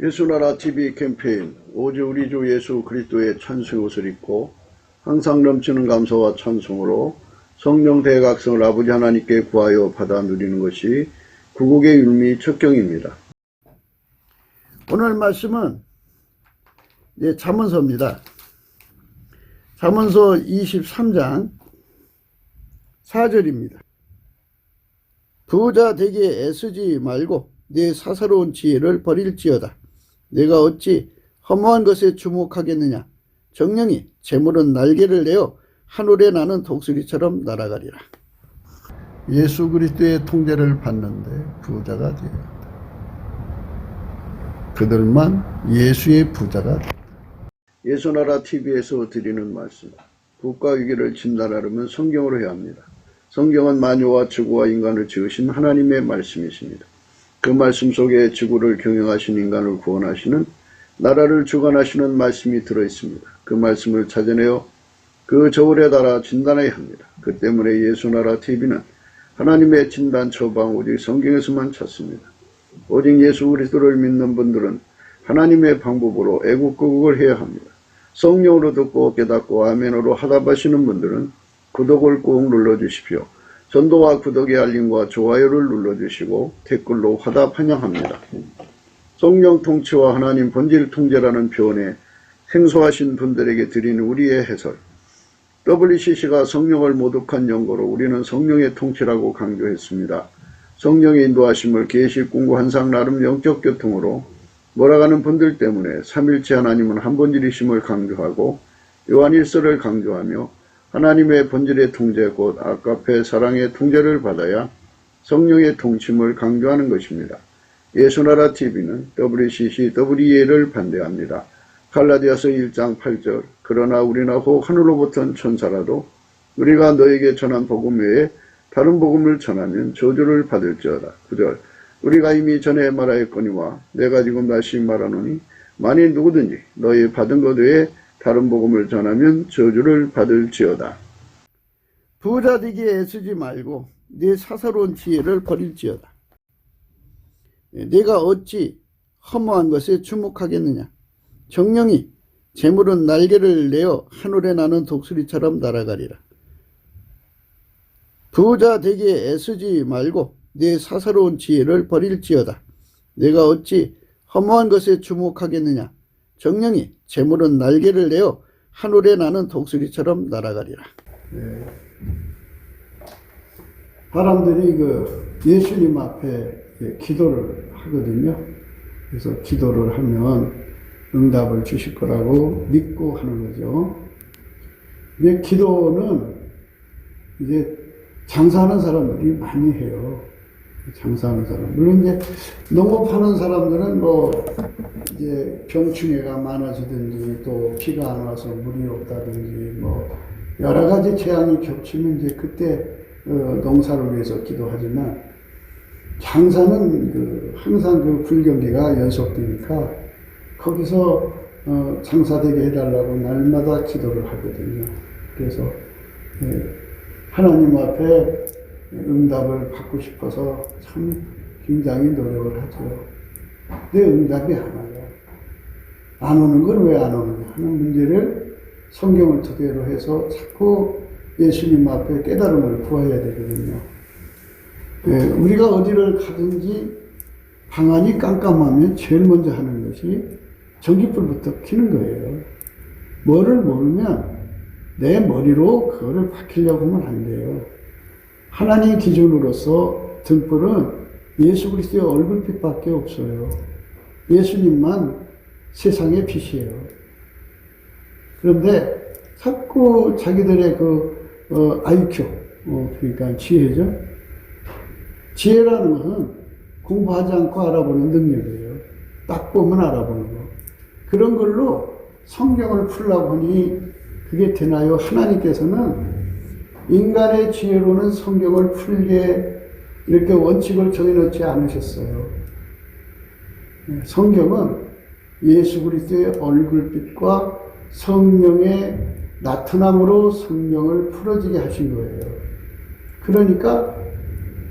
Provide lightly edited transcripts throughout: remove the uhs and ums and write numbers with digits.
예수나라 TV 캠페인 오직 우리 주 예수 그리스도의 찬송의 옷을 입고 항상 넘치는 감사와 찬송으로 성령 대각성을 아버지 하나님께 구하여 받아 누리는 것이 구국의 율미 첫 경입니다. 오늘 말씀은 잠언서입니다. 잠언서 23장 4절입니다. 부자 되게 애쓰지 말고 내 사사로운 지혜를 버릴지어다. 내가 어찌 허무한 것에 주목하겠느냐. 정령이 재물은 날개를 내어 하늘에 나는 독수리처럼 날아가리라. 예수 그리스도의 통제를 받는데 부자가 되어야 한다. 그들만 예수의 부자가 된다. 예수나라 TV에서 드리는 말씀. 국가 위기를 진단하려면 성경으로 해야 합니다. 성경은 만유와 지구와 인간을 지으신 하나님의 말씀이십니다. 그 말씀 속에 지구를 경영하신 인간을 구원하시는, 나라를 주관하시는 말씀이 들어있습니다. 그 말씀을 찾아내어 그 저울에 달아 진단해야 합니다. 그 때문에 예수나라 TV는 하나님의 진단 처방 오직 성경에서만 찾습니다. 오직 예수 그리스도를 믿는 분들은 하나님의 방법으로 애국구국을 해야 합니다. 성령으로 듣고 깨닫고 아멘으로 하답하시는 분들은 구독을 꾹 눌러주십시오. 전도와 구독의 알림과 좋아요를 눌러주시고 댓글로 화답 환영합니다. 성령 통치와 하나님 본질 통제라는 표현에 생소하신 분들에게 드리는 우리의 해설. WCC가 성령을 모독한 연고로 우리는 성령의 통치라고 강조했습니다. 성령의 인도하심을 계시, 꿈과 환상, 나름 영적 교통으로 몰아가는 분들 때문에 삼일체 하나님은 한 본질이심을 강조하고 요한일서를 강조하며 하나님의 본질의 통제 곧 아가페 사랑의 통제를 받아야 성령의 통침을 강조하는 것입니다. 예수나라 TV는 WCC, WEA를 반대합니다. 갈라디아서 1장 8절 그러나 우리나 혹 하늘로부터 천사라도 우리가 너에게 전한 복음 외에 다른 복음을 전하면 저주를 받을지어다. 9절 우리가 이미 전에 말하였거니와 내가 지금 다시 말하노니 만일 누구든지 너희 받은 것 외에 다른 복음을 전하면 저주를 받을지어다. 부자 되기에 애쓰지 말고 내 사사로운 지혜를 버릴지어다. 내가 어찌 허무한 것에 주목하겠느냐. 정령이 재물은 날개를 내어 하늘에 나는 독수리처럼 날아가리라. 부자 되기에 애쓰지 말고 내 사사로운 지혜를 버릴지어다. 내가 어찌 허무한 것에 주목하겠느냐. 정령이 재물은 날개를 내어 하늘에 나는 독수리처럼 날아가리라. 사람들이 예수님 앞에 기도를 하거든요. 그래서 기도를 하면 응답을 주실 거라고 믿고 하는 거죠. 근데 기도는 이제 장사하는 사람들이 많이 해요. 장사하는 사람. 물론 이제 농업하는 사람들은 이제 병충해가 많아지든지 또 비가 안 와서 물이 없다든지 여러 가지 재앙이 겹치면 이제 그때 농사를 위해서 기도하지만 장사는 항상 불경기가 연속되니까 거기서 장사되게 해달라고 날마다 기도를 하거든요. 그래서 하나님 앞에 응답을 받고 싶어서 참 굉장히 노력을 하죠. 근데 응답이 안 와요. 안 오는 건 왜 안 오느냐 하는 문제를 성경을 토대로 해서 자꾸 예수님 앞에 깨달음을 구해야 되거든요. 우리가 어디를 가든지 방안이 깜깜하면 제일 먼저 하는 것이 전기불부터 켜는 거예요. 뭐를 모르면 내 머리로 그거를 밝히려고 하면 안 돼요. 하나님의 기준으로서 등불은 예수 그리스도의 얼굴빛밖에 없어요. 예수님만 세상의 빛이에요. 그런데 자꾸 자기들의 IQ, 그러니까 지혜죠. 지혜라는 것은 공부하지 않고 알아보는 능력이에요. 딱 보면 알아보는 거. 그런 걸로 성경을 풀려고 하니 그게 되나요? 하나님께서는 인간의 지혜로는 성경을 풀게 이렇게 원칙을 정해놓지 않으셨어요. 성경은 예수 그리스도의 얼굴빛과 성령의 나타남으로 성경을 풀어지게 하신 거예요. 그러니까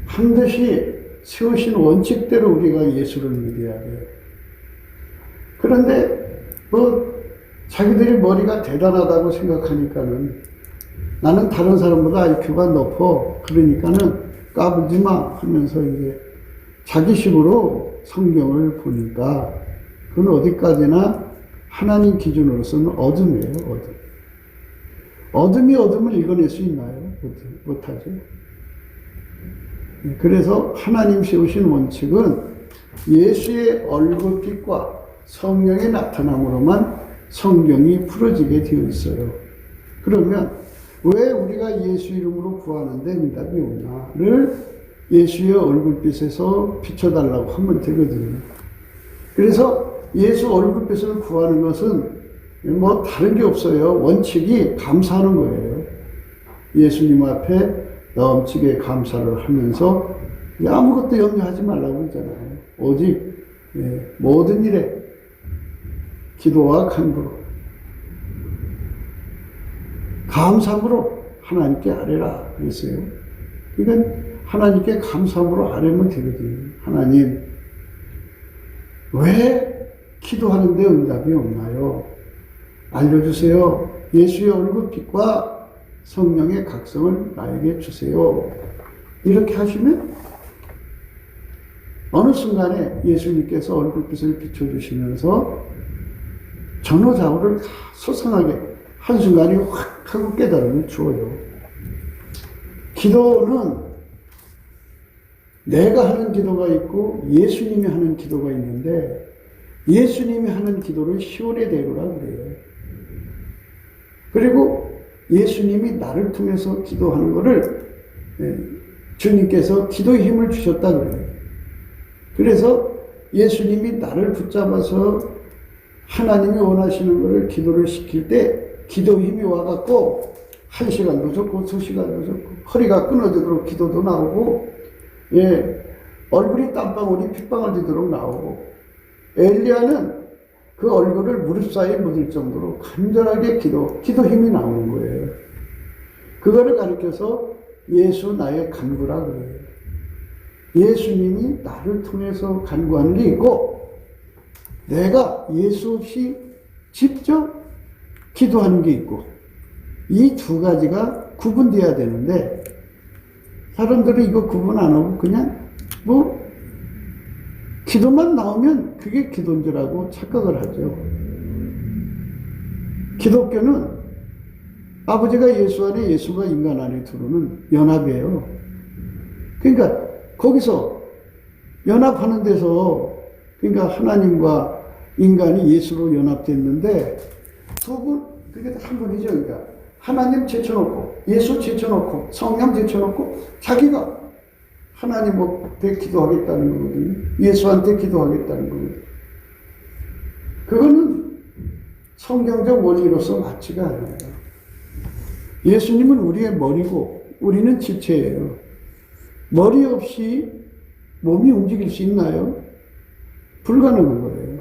반드시 세우신 원칙대로 우리가 예수를 믿어야 돼요. 그런데 자기들이 머리가 대단하다고 생각하니까는 나는 다른 사람보다 IQ가 높어. 그러니까는 까불지 마 하면서 이제 자기식으로 성경을 보니까 그건 어디까지나 하나님 기준으로서는 어둠이에요, 어둠. 어둠이 어둠을 읽어낼 수 있나요? 못하죠. 그래서 하나님 세우신 원칙은 예수의 얼굴빛과 성령의 나타남으로만 성경이 풀어지게 되어 있어요. 그러면 왜 우리가 예수 이름으로 구하는데 응답이 오냐를 예수의 얼굴빛에서 비춰달라고 하면 되거든요. 그래서 예수 얼굴빛을 구하는 것은 다른 게 없어요. 원칙이 감사하는 거예요. 예수님 앞에 넘치게 감사를 하면서 아무것도 염려하지 말라고 그러잖아요. 오직 모든 일에 기도와 간구로 감사함으로 하나님께 아뢰라 그랬어요. 그러니까 하나님께 감사함으로 아뢰면 되거든요. 하나님, 왜 기도하는데 응답이 없나요? 알려주세요. 예수의 얼굴빛과 성령의 각성을 나에게 주세요. 이렇게 하시면 어느 순간에 예수님께서 얼굴빛을 비춰주시면서 전후좌우를 다 소상하게 한순간에 확 하고 깨달음을 주어요. 기도는 내가 하는 기도가 있고 예수님이 하는 기도가 있는데 예수님이 하는 기도를 시온의 대로라 그래요. 그리고 예수님이 나를 통해서 기도하는 것을 주님께서 기도의 힘을 주셨다 그래요. 그래서 예수님이 나를 붙잡아서 하나님이 원하시는 것을 기도를 시킬 때 기도의 힘이 와갖고 1시간도 좋고 2시간도 좋고 허리가 끊어지도록 기도도 나오고 얼굴이 땀방울이 핏방울 되도록 나오고 엘리야는 그 얼굴을 무릎 사이에 묻을 정도로 간절하게 기도 힘이 나오는 거예요. 그거를 가리켜서 예수 나의 간구라 그래요. 예수님이 나를 통해서 간구하는 게 있고 내가 예수 없이 직접 기도하는 게 있고 이 두 가지가 구분돼야 되는데 사람들은 이거 구분 안 하고 그냥 기도만 나오면 그게 기도인 줄 알고 착각을 하죠. 기독교는 아버지가 예수 안에 예수가 인간 안에 들어오는 연합이에요. 그러니까 거기서 연합하는 데서 그러니까 하나님과 인간이 예수로 연합됐는데 두 분, 그게 한 분이죠. 그러니까 하나님 제쳐놓고 예수 제쳐놓고 성령 제쳐놓고 자기가 하나님한테 기도하겠다는 거거든요. 예수한테 기도하겠다는 거거든요. 그거는 성경적 원리로서 맞지가 않아요. 예수님은 우리의 머리고 우리는 지체예요. 머리 없이 몸이 움직일 수 있나요? 불가능한 거예요.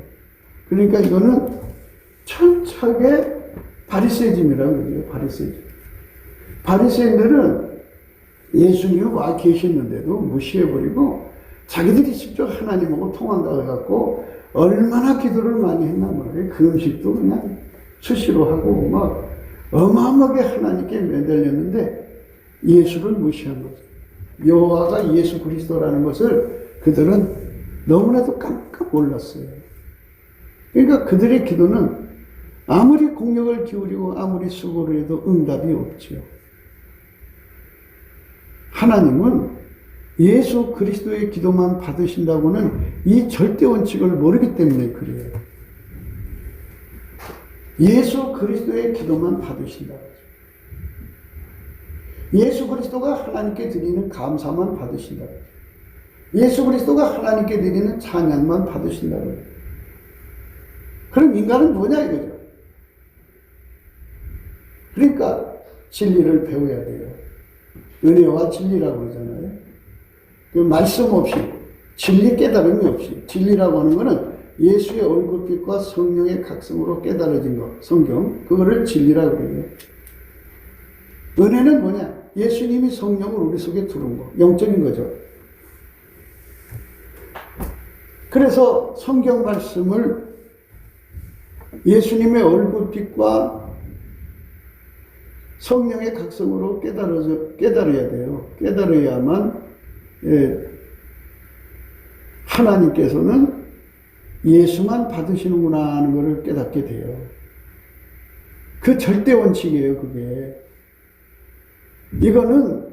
그러니까 이거는 철저하게 바리새인이라고 그래요. 바리새인들은 예수님이 와 계셨는데도 무시해버리고 자기들이 직접 하나님하고 통한다고 해갖고 얼마나 기도를 많이 했나 말이에요. 그 음식도 그냥 수시로 하고 막 어마어마하게 하나님께 매달렸는데 예수를 무시한 거죠. 여호와가 예수 그리스도라는 것을 그들은 너무나도 깜깜 몰랐어요. 그러니까 그들의 기도는 아무리 공력을 기울이고 아무리 수고를 해도 응답이 없지요. 하나님은 예수 그리스도의 기도만 받으신다고는 이 절대 원칙을 모르기 때문에 그래요. 예수 그리스도의 기도만 받으신다고 하죠. 예수 그리스도가 하나님께 드리는 감사만 받으신다고 하죠. 예수 그리스도가 하나님께 드리는 찬양만 받으신다고 해요. 그럼 인간은 뭐냐 이거죠. 그러니까 진리를 배워야 돼요. 은혜와 진리라고 그러잖아요. 그 말씀 없이 진리 깨달음이 없이 진리라고 하는 것은 예수의 얼굴빛과 성령의 각성으로 깨달아진 것, 성경 그거를 진리라고 그래요. 은혜는 뭐냐? 예수님이 성령을 우리 속에 들어온 거, 영적인 거죠. 그래서 성경 말씀을 예수님의 얼굴빛과 성령의 각성으로 깨달아야 돼요. 깨달아야만 하나님께서는 예수만 받으시는구나 하는 것을 깨닫게 돼요. 그 절대 원칙이에요, 그게. 이거는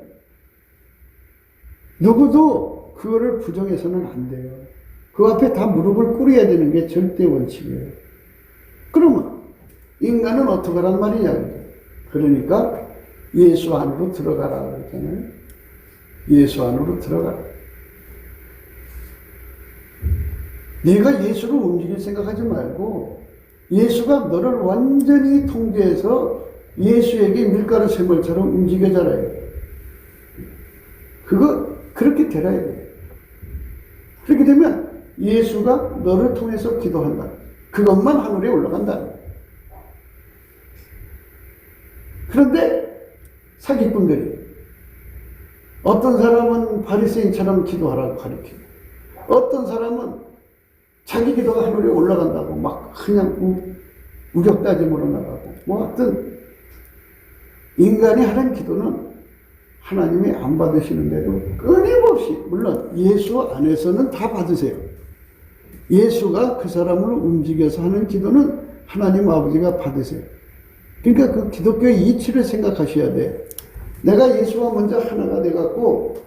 누구도 그거를 부정해서는 안 돼요. 그 앞에 다 무릎을 꿇어야 되는 게 절대 원칙이에요. 그러면 인간은 어떻게 하란 말이냐. 그러니까 예수 안으로 들어가라 그랬잖아요. 예수 안으로 들어가라. 내가 예수를 움직일 생각하지 말고 예수가 너를 완전히 통제해서 예수에게 밀가루 샘물처럼 움직여져라. 그렇게 되라. 그렇게 되면 예수가 너를 통해서 기도한다. 그것만 하늘에 올라간다. 그런데 사기꾼들이 어떤 사람은 바리새인처럼 기도하라고 가르치고 어떤 사람은 자기 기도가 하늘에 올라간다고 막 그냥 우격다짐으로 나가고 뭐 하여튼 인간이 하는 기도는 하나님이 안 받으시는데도 끊임없이 물론 예수 안에서는 다 받으세요. 예수가 그 사람을 움직여서 하는 기도는 하나님 아버지가 받으세요. 그러니까 그 기독교의 이치를 생각하셔야 돼. 내가 예수와 먼저 하나가 돼갖고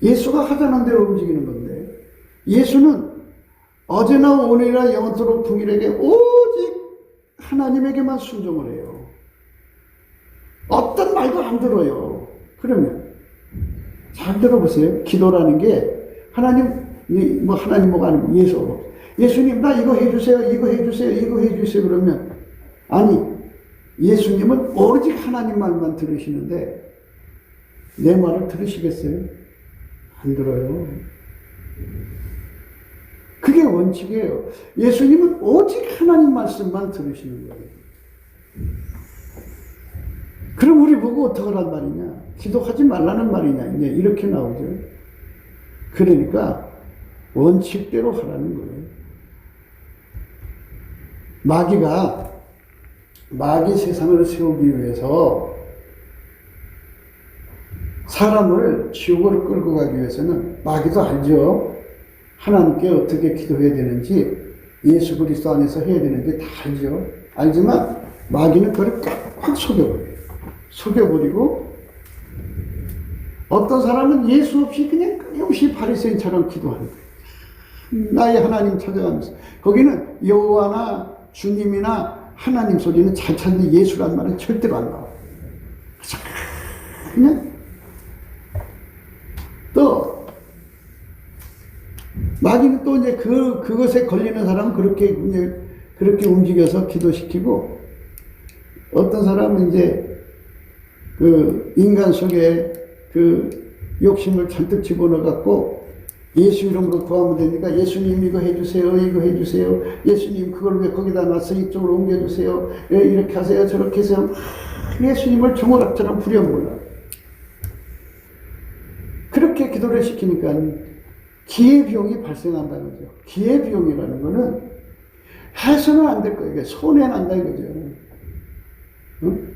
예수가 하자는 대로 움직이는 건데 예수는 어제나 오늘이나 영원토록 동일하게 오직 하나님에게만 순종을 해요. 어떤 말도 안 들어요. 그러면 잘 들어보세요. 기도라는 게 하나님 뭐가 아니고 예수님 나 이거 해주세요. 이거 해주세요. 이거 해주세요. 그러면 아니 예수님은 오직 하나님 말만 들으시는데 내 말을 들으시겠어요? 안 들어요. 그게 원칙이에요. 예수님은 오직 하나님 말씀만 들으시는 거예요. 그럼 우리 보고 어떡하란 말이냐? 기도하지 말라는 말이냐? 이제 이렇게 나오죠. 그러니까 원칙대로 하라는 거예요. 마귀 세상을 세우기 위해서 사람을 지옥으로 끌고 가기 위해서는 마귀도 알죠. 하나님께 어떻게 기도해야 되는지 예수 그리스도 안에서 해야 되는지 다 알죠. 알지만 마귀는 그걸 꽉 속여버리고 어떤 사람은 예수 없이 그냥 끊임없이 바리새인처럼 기도하는 거예요. 나의 하나님 찾아가면서 거기는 여호와나 주님이나 하나님 소리는 잘 찾는데 예수란 말은 절대로 안 나와요. 그냥 또 마귀는 또 이제 그것에 걸리는 사람은 그렇게 움직여서 기도시키고 어떤 사람은 이제 그 인간 속에 그 욕심을 잔뜩 집어넣어갖고 예수 이름으로 구하면 되니까 예수님 이거 해주세요. 이거 해주세요. 예수님 그걸 왜 거기다 놨어? 이쪽으로 옮겨주세요. 이렇게 하세요. 저렇게 하세요. 예수님을 정오락처럼 부려먹으려. 그렇게 기도를 시키니까 기회비용이 발생한다는 거죠. 기회비용이라는 거는 해서는 안 될 거예요. 이게 손해난다 이거죠. 응?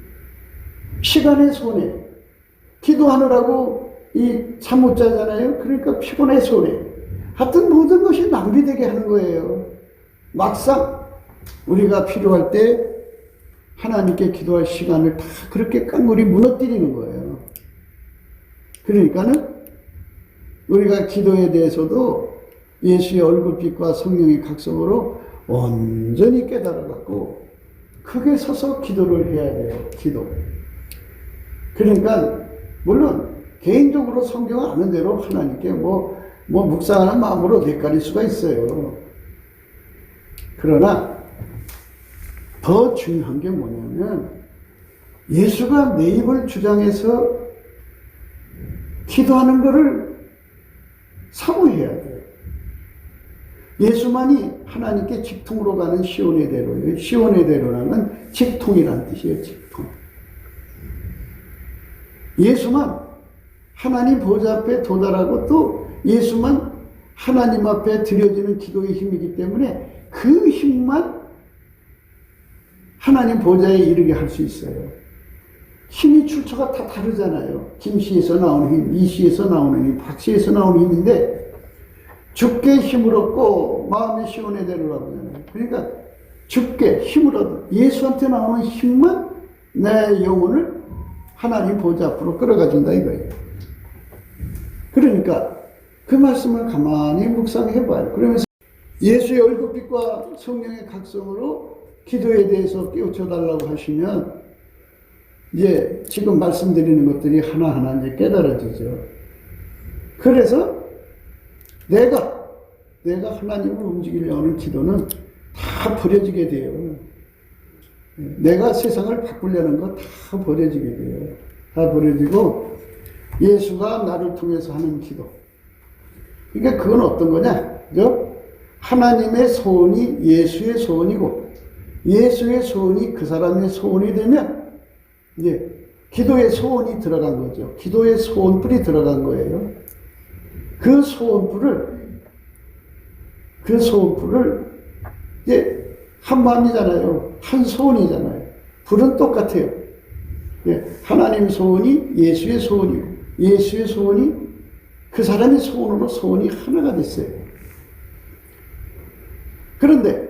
시간의 손해. 기도하느라고 잠 못 자잖아요. 그러니까 피곤해 손해. 하여튼 모든 것이 낭비되게 하는 거예요. 막상 우리가 필요할 때 하나님께 기도할 시간을 다 그렇게 깡그리 무너뜨리는 거예요. 그러니까는 우리가 기도에 대해서도 예수의 얼굴빛과 성령의 각성으로 온전히 깨달아갖고 크게 서서 기도를 해야 돼요. 기도. 그러니까 물론 개인적으로 성경 아는 대로 하나님께 뭐 묵상하는 마음으로 되깔릴 수가 있어요. 그러나 더 중요한 게 뭐냐면 예수가 내 입을 주장해서 기도하는 것을 사모해야 돼요. 예수만이 하나님께 직통으로 가는 시온의 대로예요. 시온의 대로라는 직통이라는 뜻이에요. 직통. 예수만 하나님 보좌 앞에 도달하고 또 예수만 하나님 앞에 드려지는 기도의 힘이기 때문에 그 힘만 하나님 보좌에 이르게 할 수 있어요. 힘이 출처가 다 다르잖아요. 김씨에서 나오는 힘, 이씨에서 나오는 힘, 박씨에서 나오는 힘인데 주께 힘을 얻고 마음의 시온에 내려라고 하잖아요. 그러니까 주께 힘을 얻어 예수한테 나오는 힘만 내 영혼을 하나님 보좌 앞으로 끌어가준다 이거예요. 그러니까 그 말씀을 가만히 묵상해봐요. 그러면서 예수의 얼굴빛과 성령의 각성으로 기도에 대해서 깨우쳐달라고 하시면 이제 지금 말씀드리는 것들이 하나하나 이제 깨달아지죠. 그래서 내가 하나님을 움직이려고 하는 기도는 다 버려지게 돼요. 내가 세상을 바꾸려는 거 다 버려지게 돼요. 다 버려지고 예수가 나를 통해서 하는 기도. 그러니까 그건 어떤 거냐? 그죠? 하나님의 소원이 예수의 소원이고 예수의 소원이 그 사람의 소원이 되면 이제 기도의 소원이 들어간 거죠. 기도의 소원불이 들어간 거예요. 그 소원불을 이제 한 마음이잖아요. 한 소원이잖아요. 불은 똑같아요. 하나님 소원이 예수의 소원이고 예수의 소원이 그 사람의 소원으로 소원이 하나가 됐어요. 그런데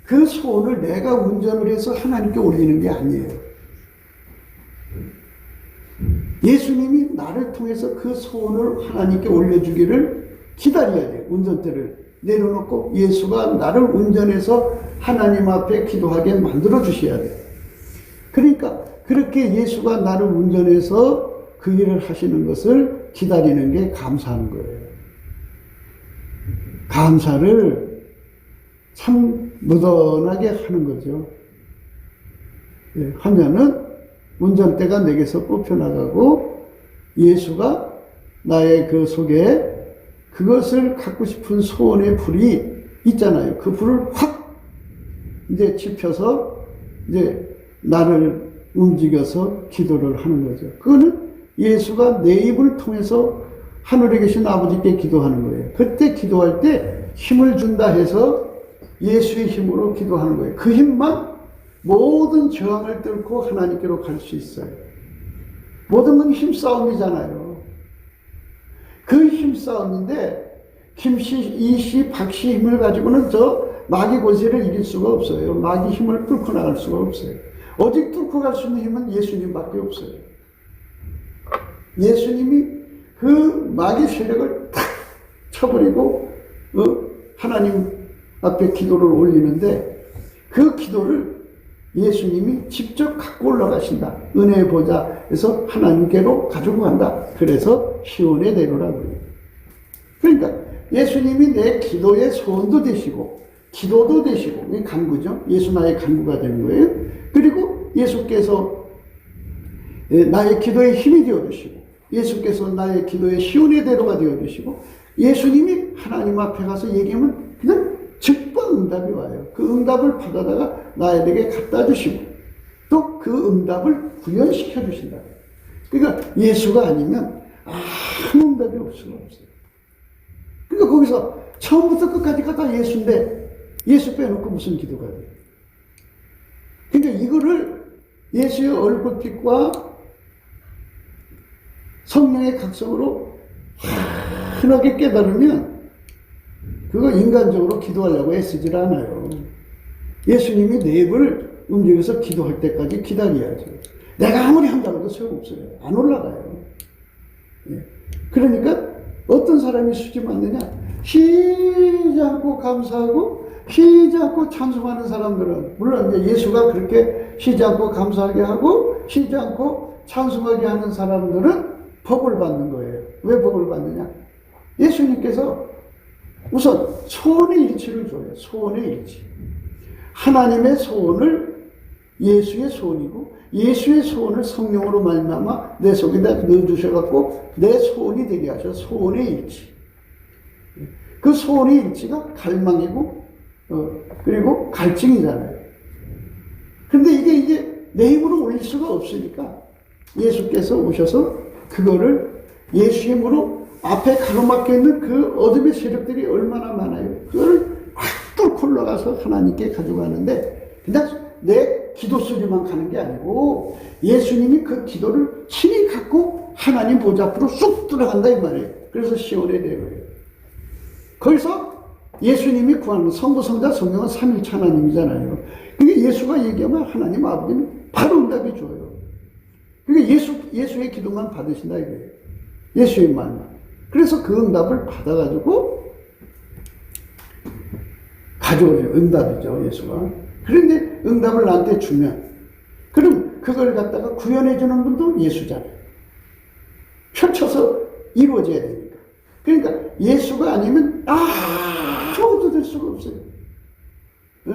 그 소원을 내가 운전을 해서 하나님께 올리는 게 아니에요. 예수님이 나를 통해서 그 소원을 하나님께 올려주기를 기다려야 돼요. 운전대를 내려놓고 예수가 나를 운전해서 하나님 앞에 기도하게 만들어 주셔야 돼요. 그러니까 그렇게 예수가 나를 운전해서 그 일을 하시는 것을 기다리는 게 감사하는 거예요. 감사를 참 무던하게 하는 거죠. 하면은 운전대가 내게서 뽑혀나가고 예수가 나의 그 속에 그것을 갖고 싶은 소원의 불이 있잖아요. 그 불을 확 이제 지펴서 이제 나를 움직여서 기도를 하는 거죠. 그거는 예수가 내 입을 통해서 하늘에 계신 아버지께 기도하는 거예요. 그때 기도할 때 힘을 준다 해서 예수의 힘으로 기도하는 거예요. 그 힘만 모든 저항을 뚫고 하나님께로 갈 수 있어요. 모든 건 힘싸움이잖아요. 그 힘싸움인데 김씨, 이씨, 박씨 힘을 가지고는 저 마귀 권세를 이길 수가 없어요. 마귀 힘을 뚫고 나갈 수가 없어요. 오직 뚫고 갈 수 있는 힘은 예수님밖에 없어요. 예수님이 그 마귀 세력을 탁 쳐버리고 하나님 앞에 기도를 올리는데 그 기도를 예수님이 직접 갖고 올라가신다. 은혜의 보좌에서 하나님께로 가지고 간다. 그래서 시온에 내려라고요. 그러니까 예수님이 내 기도의 소원도 되시고 기도도 되시고 이게 간구죠. 예수 나의 간구가 되는 거예요. 그리고 예수께서 나의 기도의 힘이 되어주시고 예수께서 나의 기도의 시온의 대로가 되어주시고 예수님이 하나님 앞에 가서 얘기하면 그냥 즉각 응답이 와요. 그 응답을 받아다가 나에게 갖다 주시고 또 그 응답을 구현시켜 주신다. 그러니까 예수가 아니면 아무 응답이 없을 수가 없어요. 그러니까 거기서 처음부터 끝까지가 다 예수인데 예수 빼놓고 무슨 기도가 돼요. 그러니까 이거를 예수의 얼굴빛과 성령의 각성으로 환하게 깨달으면 그거 인간적으로 기도하려고 애쓰질 않아요. 예수님이 내 입을 움직여서 기도할 때까지 기다려야죠. 내가 아무리 한다고 해도 소용없어요. 안 올라가요. 그러니까 어떤 사람이 수지 맞느냐? 쉬지 않고 감사하고 쉬지 않고 찬송하는 사람들은 물론 이제 예수가 그렇게 쉬지 않고 감사하게 하고 쉬지 않고 찬송하게 하는 사람들은 복을 받는 거예요. 왜 복을 받느냐? 예수님께서 우선 소원의 일치를 줘요. 소원의 일치. 하나님의 소원을 예수의 소원이고 예수의 소원을 성령으로 말미암아 내 속에다 넣어주셔갖고 내 소원이 되게 하셔. 소원의 일치. 그 소원의 일치가 갈망이고 그리고 갈증이잖아요. 근데 이게 이제 내 힘으로 올릴 수가 없으니까 예수께서 오셔서 그거를 예수 힘으로 앞에 가로막혀 있는 그 어둠의 세력들이 얼마나 많아요. 그걸 확 뚫고 올라가서 하나님께 가져가는데 그냥 내 기도 소리만 가는 게 아니고 예수님이 그 기도를 친히 갖고 하나님 보좌 앞으로 쑥 들어간다 이 말이에요. 그래서 시온에 되어요. 거기서 예수님이 구하는 성부, 성자, 성령은 삼일체 하나님이잖아요. 그러니까 예수가 얘기하면 하나님 아버지는 바로 응답해 줘요. 그러니까 예수의 기도만 받으신다 이거예요. 예수의 말만. 그래서 그 응답을 받아가지고 가져오죠. 응답이죠, 예수가. 그런데 응답을 나한테 주면, 그럼 그걸 갖다가 구현해주는 분도 예수잖아요. 펼쳐서 이루어져야 되니까. 그러니까 예수가 아니면 아무것도 될 수가 없어요. 네?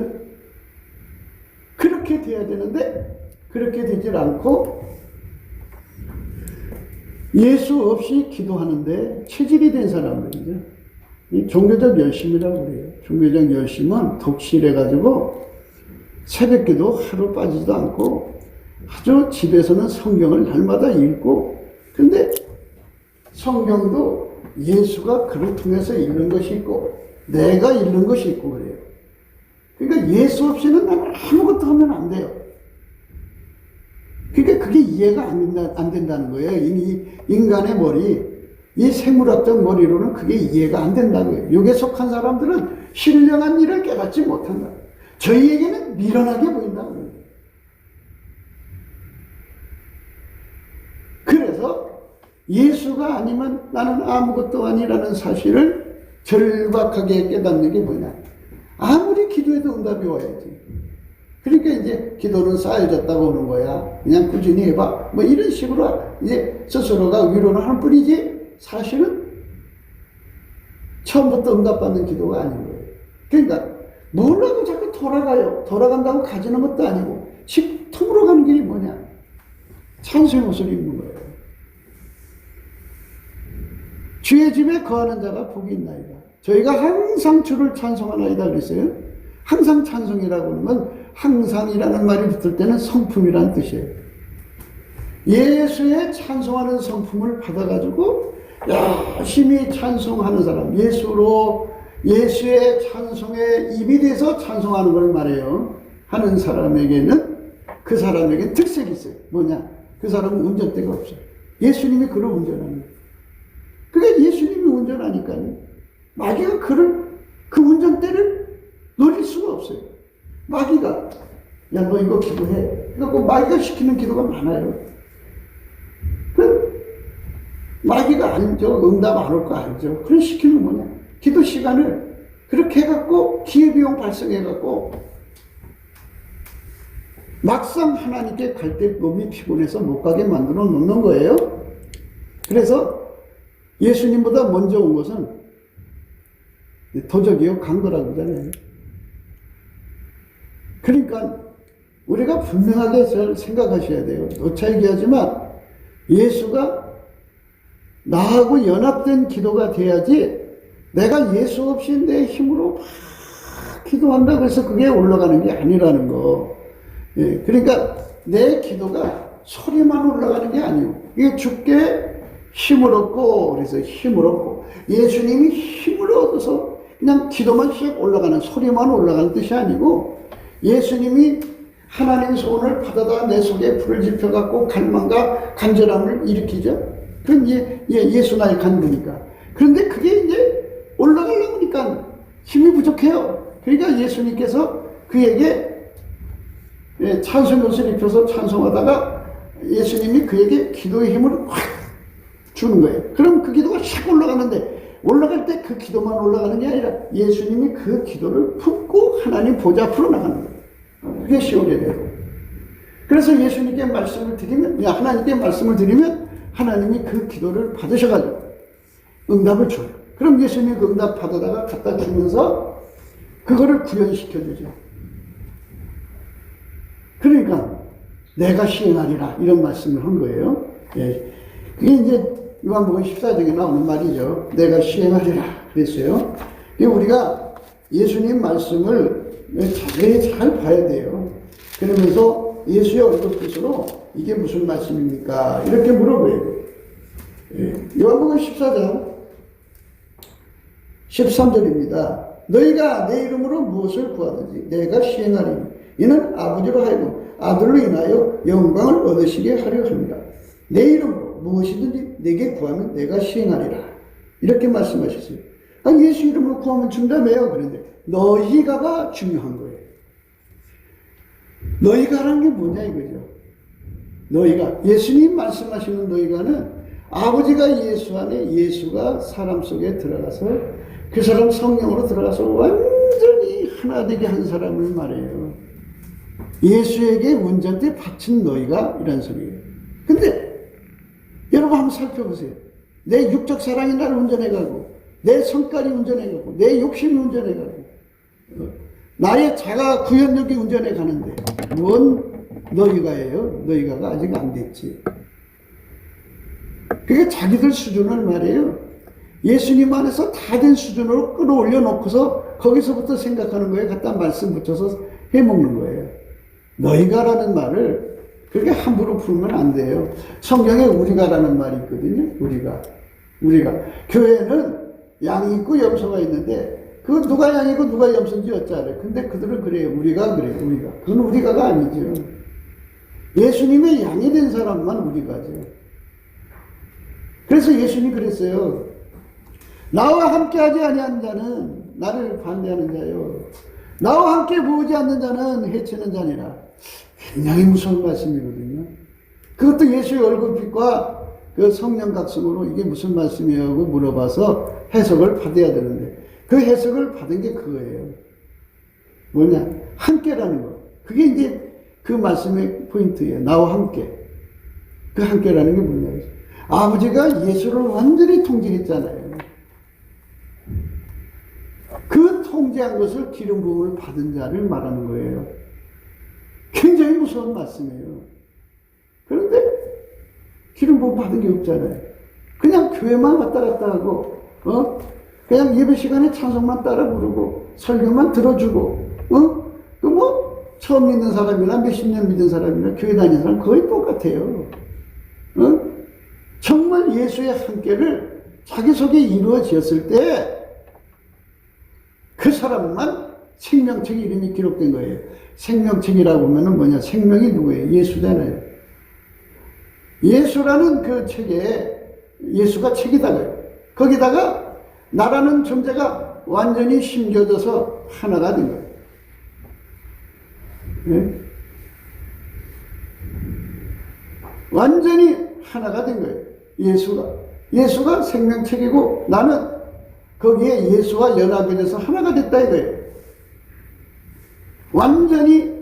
그렇게 돼야 되는데 그렇게 되질 않고 예수 없이 기도하는데 체질이 된 사람들이죠. 이 종교적 열심이라고 그래요. 종교적 열심은 독실해가지고 새벽기도 하루 빠지지도 않고 아주 집에서는 성경을 날마다 읽고, 근데 성경도 예수가 그를 통해서 읽는 것이 있고 내가 읽는 것이 있고 그래요. 그러니까 예수 없이는 나는 아무것도 하면 안 돼요. 그러니까 그게 이해가 안 된다는 거예요. 이 인간의 머리, 이 생물학적 머리로는 그게 이해가 안 된다고요. 여기에 속한 사람들은 신령한 일을 깨닫지 못한다. 저희에게는 미련하게 보인다고요. 그래서 예수가 아니면 나는 아무것도 아니라는 사실을 절박하게 깨닫는 게 뭐냐. 아무리 기도해도 응답이 와야지. 그러니까 이제 기도는 쌓여졌다고 오는 거야. 그냥 꾸준히 해봐. 뭐 이런 식으로 이제 스스로가 위로를 하는 뿐이지 사실은 처음부터 응답받는 기도가 아닌 거예요. 그러니까 뭐라도 자꾸 돌아가요. 돌아간다고 가지는 것도 아니고 통으로 가는 길이 뭐냐. 찬송의 옷을 입는 거예요. 주의 집에 거하는 자가 복이 있나이다. 저희가 항상 주를 찬송하나이다 그랬어요. 항상 찬송이라고 하면 항상이라는 말이 붙을 때는 성품이라는 뜻이에요. 예수의 찬송하는 성품을 받아가지고 열심히 찬송하는 사람, 예수의 찬송에 입이 돼서 찬송하는 걸 말해요. 하는 사람에게는 그 사람에게 특색이 있어요. 뭐냐? 그 사람은 운전대가 없어요. 예수님이 그를 운전하는 거예요. 그러니까 예수님이 운전하니까요. 마귀가 그 운전대를 노릴 수가 없어요. 마귀가 야 너 이거 기도해. 그러니까 마귀가 시키는 기도가 많아요. 마귀가 알죠. 응답 안 올 거 알죠. 그런 시키는 뭐냐. 기도 시간을 그렇게 해갖고 기회비용 발생해갖고 막상 하나님께 갈 때 몸이 피곤해서 못 가게 만들어 놓는 거예요. 그래서 예수님보다 먼저 온 것은 도적이요 강도라고 하잖아요. 그러니까 우리가 분명하게 생각하셔야 돼요. 노차 얘기하지만 예수가 나하고 연합된 기도가 돼야지 내가 예수 없이 내 힘으로 막 기도한다고 해서 그게 올라가는 게 아니라는 거. 예, 그러니까 내 기도가 소리만 올라가는 게 아니고 이게 주께 힘을 얻고 그래서 힘을 얻고 예수님이 힘을 얻어서 그냥 기도만 씩 올라가는 소리만 올라가는 뜻이 아니고 예수님이 하나님의 소원을 받아다 내 속에 불을 지펴갖고 갈망과 간절함을 일으키죠. 그건 예수 나의 간구니까. 그런데 그게 이제 올라가려고 하니까 힘이 부족해요. 그러니까 예수님께서 그에게 찬송 옷을 입혀서 찬송하다가 예수님이 그에게 기도의 힘을 확 주는 거예요. 그럼 그 기도가 샥 올라가는데 올라갈 때 그 기도만 올라가는 게 아니라 예수님이 그 기도를 품고 하나님 보좌 앞으로 나가는 거예요. 그게 시온이 되고. 그래서 예수님께 말씀을 드리면, 하나님께 말씀을 드리면 하나님이 그 기도를 받으셔가지고 응답을 줘요. 그럼 예수님이 그 응답 받아다가 갖다 주면서 그거를 구현시켜주죠. 그러니까 내가 시행하리라 이런 말씀을 한 거예요. 예. 그게 이제 요한복음 14장에 나오는 말이죠. 내가 시행하리라 그랬어요. 우리가 예수님 말씀을 자세히 잘 봐야 돼요. 그러면서 예수의 얼굴빛으로 이게 무슨 말씀입니까? 이렇게 물어봐야 돼요. 요한복음 14장 13절입니다. 너희가 내 이름으로 무엇을 구하든지 내가 시행하리니 이는 아버지로 하여금 아들로 인하여 영광을 얻으시게 하려 합니다. 내 이름으로 무엇이든지 내게 구하면 내가 시행하리라. 이렇게 말씀하셨어요. 예수 이름으로 구하면 준다며요. 그런데 너희가가 중요한 거예요. 너희가라는 게 뭐냐 이거죠. 너희가, 예수님 말씀하시는 너희가는 아버지가 예수 안에, 예수가 사람 속에 들어가서 그 사람 성령으로 들어가서 완전히 하나 되게 한 사람을 말해요. 예수에게 운전대 바친 너희가 이란 소리예요. 근데 여러분 한번 살펴보세요. 내 육적 사랑이 나를 운전해가고, 내 성깔이 운전해가고, 내 욕심이 운전해가고, 나의 자가 구현력이 운전해가는데 뭔 너희가예요? 너희가가 아직 안 됐지. 그게 자기들 수준을 말해요. 예수님 안에서 다 된 수준으로 끌어올려 놓고서 거기서부터 생각하는 거에 갖다 말씀 붙여서 해먹는 거예요. 너희가라는 말을 그렇게 함부로 풀면 안 돼요. 성경에 우리가라는 말이 있거든요. 우리가. 교회는 양이 있고 염소가 있는데 그 누가 양이고 누가 염소인지 어쩌래. 근데 그들은 그래요. 우리가 그래요. 우리가. 그건 우리가가 아니죠. 예수님의 양이 된 사람만 우리가죠. 그래서 예수님이 그랬어요. 나와 함께 하지 아니하는 자는 나를 반대하는 자요. 나와 함께 모으지 않는 자는 해치는 자니라. 굉장히 무서운 말씀이거든요. 그것도 예수의 얼굴빛과 그 성령 각성으로 이게 무슨 말씀이에요 하고 물어봐서 해석을 받아야 되는데 그 해석을 받은 게 그거예요. 뭐냐? 함께라는 거. 그게 이제 그 말씀의 포인트예요. 나와 함께. 그 함께라는 게 뭐냐? 아버지가 예수를 완전히 통제했잖아요. 그 통제한 것을 기름 부음을 받은 자를 말하는 거예요. 굉장히 무서운 말씀이에요. 그런데 기름 부음 받은 게 없잖아요. 그냥 교회만 왔다 갔다 하고, 그냥 예배 시간에 찬송만 따라 부르고, 설교만 들어주고, 처음 믿는 사람이나 몇십 년 믿은 사람이나 교회 다니는 사람 거의 똑같아요. 정말 예수의 함께를 자기 속에 이루어졌을 때 그 사람만 생명책 이름이 기록된 거예요. 생명책이라고 하면 뭐냐? 생명이 누구예요? 예수잖아요. 예수라는 그 책에 예수가 책이다가요. 거기다가 나라는 존재가 완전히 심겨져서 하나가 된 거예요. 네? 완전히 하나가 된 거예요. 예수가 생명책이고 나는 거기에 예수와 연합이 돼서 하나가 됐다 이거예요. 완전히